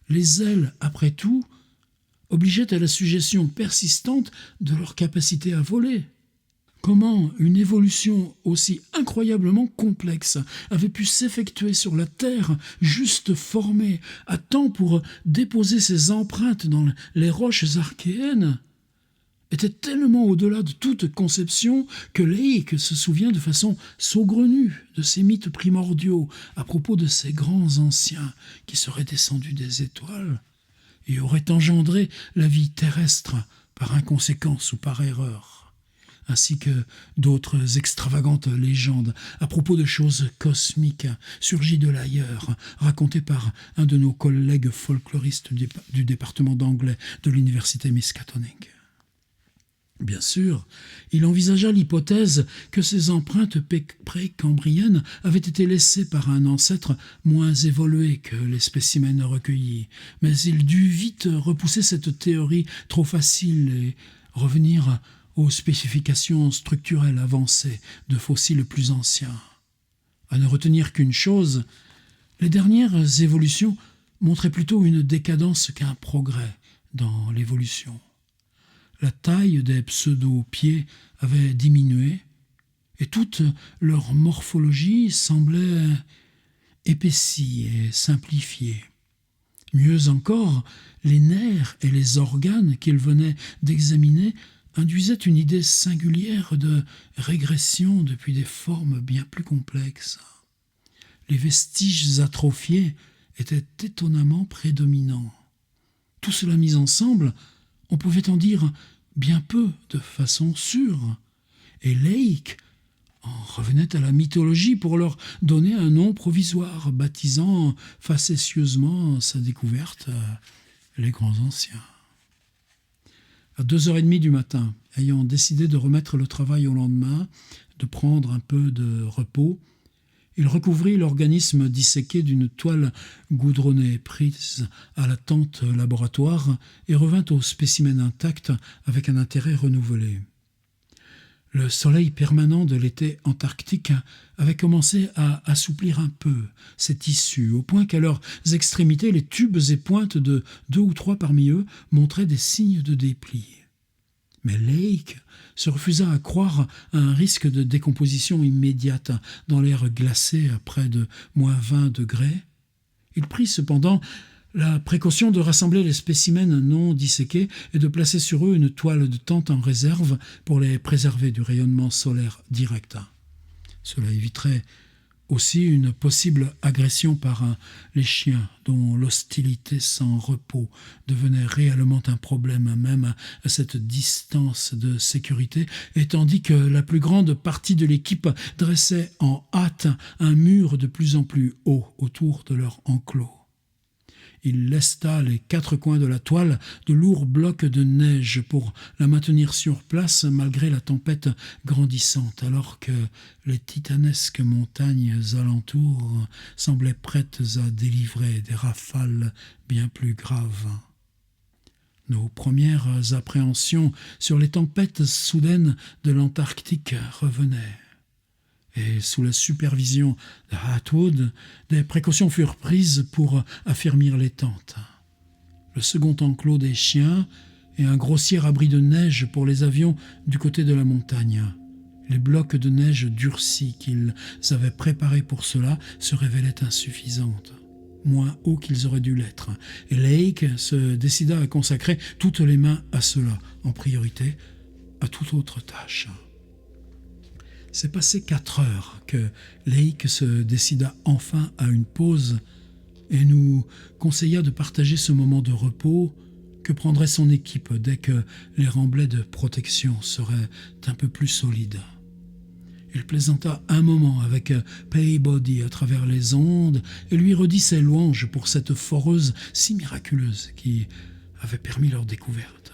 Les ailes, après tout, obligeaient à la suggestion persistante de leur capacité à voler. Comment une évolution aussi incroyablement complexe avait pu s'effectuer sur la Terre, juste formée, à temps pour déposer ses empreintes dans les roches archéennes, était tellement au-delà de toute conception que Lake se souvient de façon saugrenue de ces mythes primordiaux à propos de ces grands anciens qui seraient descendus des étoiles et auraient engendré la vie terrestre par inconséquence ou par erreur, ainsi que d'autres extravagantes légendes à propos de choses cosmiques surgies de l'ailleurs, racontées par un de nos collègues folkloristes du département d'anglais de l'université Miskatonic. Bien sûr, il envisagea l'hypothèse que ces empreintes précambriennes avaient été laissées par un ancêtre moins évolué que les spécimens recueillis, mais il dut vite repousser cette théorie trop facile et revenir aux spécifications structurelles avancées de fossiles plus anciens. À ne retenir qu'une chose, les dernières évolutions montraient plutôt une décadence qu'un progrès dans l'évolution. La taille des pseudo-pieds avait diminué, et toute leur morphologie semblait épaissie et simplifiée. Mieux encore, les nerfs et les organes qu'ils venaient d'examiner induisaient une idée singulière de régression depuis des formes bien plus complexes. Les vestiges atrophiés étaient étonnamment prédominants. Tout cela mis ensemble, on pouvait en dire bien peu de façon sûre, et Lake en revenait à la mythologie pour leur donner un nom provisoire, baptisant facétieusement sa découverte les grands anciens. À 2h30 du matin, ayant décidé de remettre le travail au lendemain, de prendre un peu de repos, il recouvrit l'organisme disséqué d'une toile goudronnée prise à la tente laboratoire et revint au spécimen intact avec un intérêt renouvelé. Le soleil permanent de l'été antarctique avait commencé à assouplir un peu ses tissus, au point qu'à leurs extrémités, les tubes et pointes de 2 ou 3 parmi eux montraient des signes de déplis. Mais Lake se refusa à croire à un risque de décomposition immédiate dans l'air glacé à près de -20 degrés. Il prit cependant la précaution de rassembler les spécimens non disséqués et de placer sur eux une toile de tente en réserve pour les préserver du rayonnement solaire direct. Cela éviterait aussi une possible agression par les chiens, dont l'hostilité sans repos devenait réellement un problème même à cette distance de sécurité, et tandis que la plus grande partie de l'équipe dressait en hâte un mur de plus en plus haut autour de leur enclos. Il lesta les 4 coins de la toile de lourds blocs de neige pour la maintenir sur place malgré la tempête grandissante, alors que les titanesques montagnes alentour semblaient prêtes à délivrer des rafales bien plus graves. Nos premières appréhensions sur les tempêtes soudaines de l'Antarctique revenaient. Et sous la supervision de Atwood, des précautions furent prises pour affermir les tentes. Le second enclos des chiens et un grossier abri de neige pour les avions du côté de la montagne. Les blocs de neige durcis qu'ils avaient préparés pour cela se révélaient insuffisants, moins hauts qu'ils auraient dû l'être, et Lake se décida à consacrer toutes les mains à cela, en priorité à toute autre tâche. C'est passé 4 heures que Lake se décida enfin à une pause et nous conseilla de partager ce moment de repos que prendrait son équipe dès que les remblais de protection seraient un peu plus solides. Il plaisanta un moment avec Peabody à travers les ondes et lui redit ses louanges pour cette foreuse si miraculeuse qui avait permis leur découverte.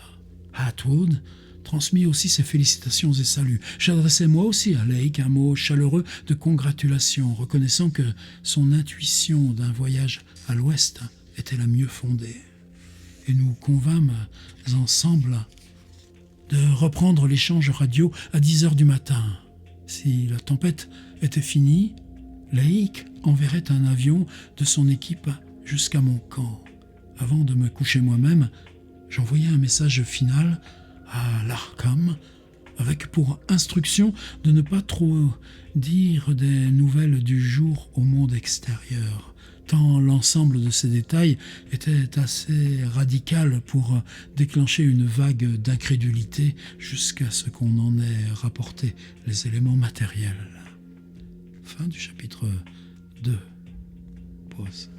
Atwood transmit aussi ses félicitations et saluts. J'adressai moi aussi à Lake un mot chaleureux de congratulation, reconnaissant que son intuition d'un voyage à l'ouest était la mieux fondée. Et nous convînmes ensemble de reprendre l'échange radio à 10h du matin. Si la tempête était finie, Lake enverrait un avion de son équipe jusqu'à mon camp. Avant de me coucher moi-même, j'envoyais un message final à l'Arkham avec pour instruction de ne pas trop dire des nouvelles du jour au monde extérieur, tant l'ensemble de ces détails était assez radical pour déclencher une vague d'incrédulité jusqu'à ce qu'on en ait rapporté les éléments matériels. Fin du chapitre 2. Pause.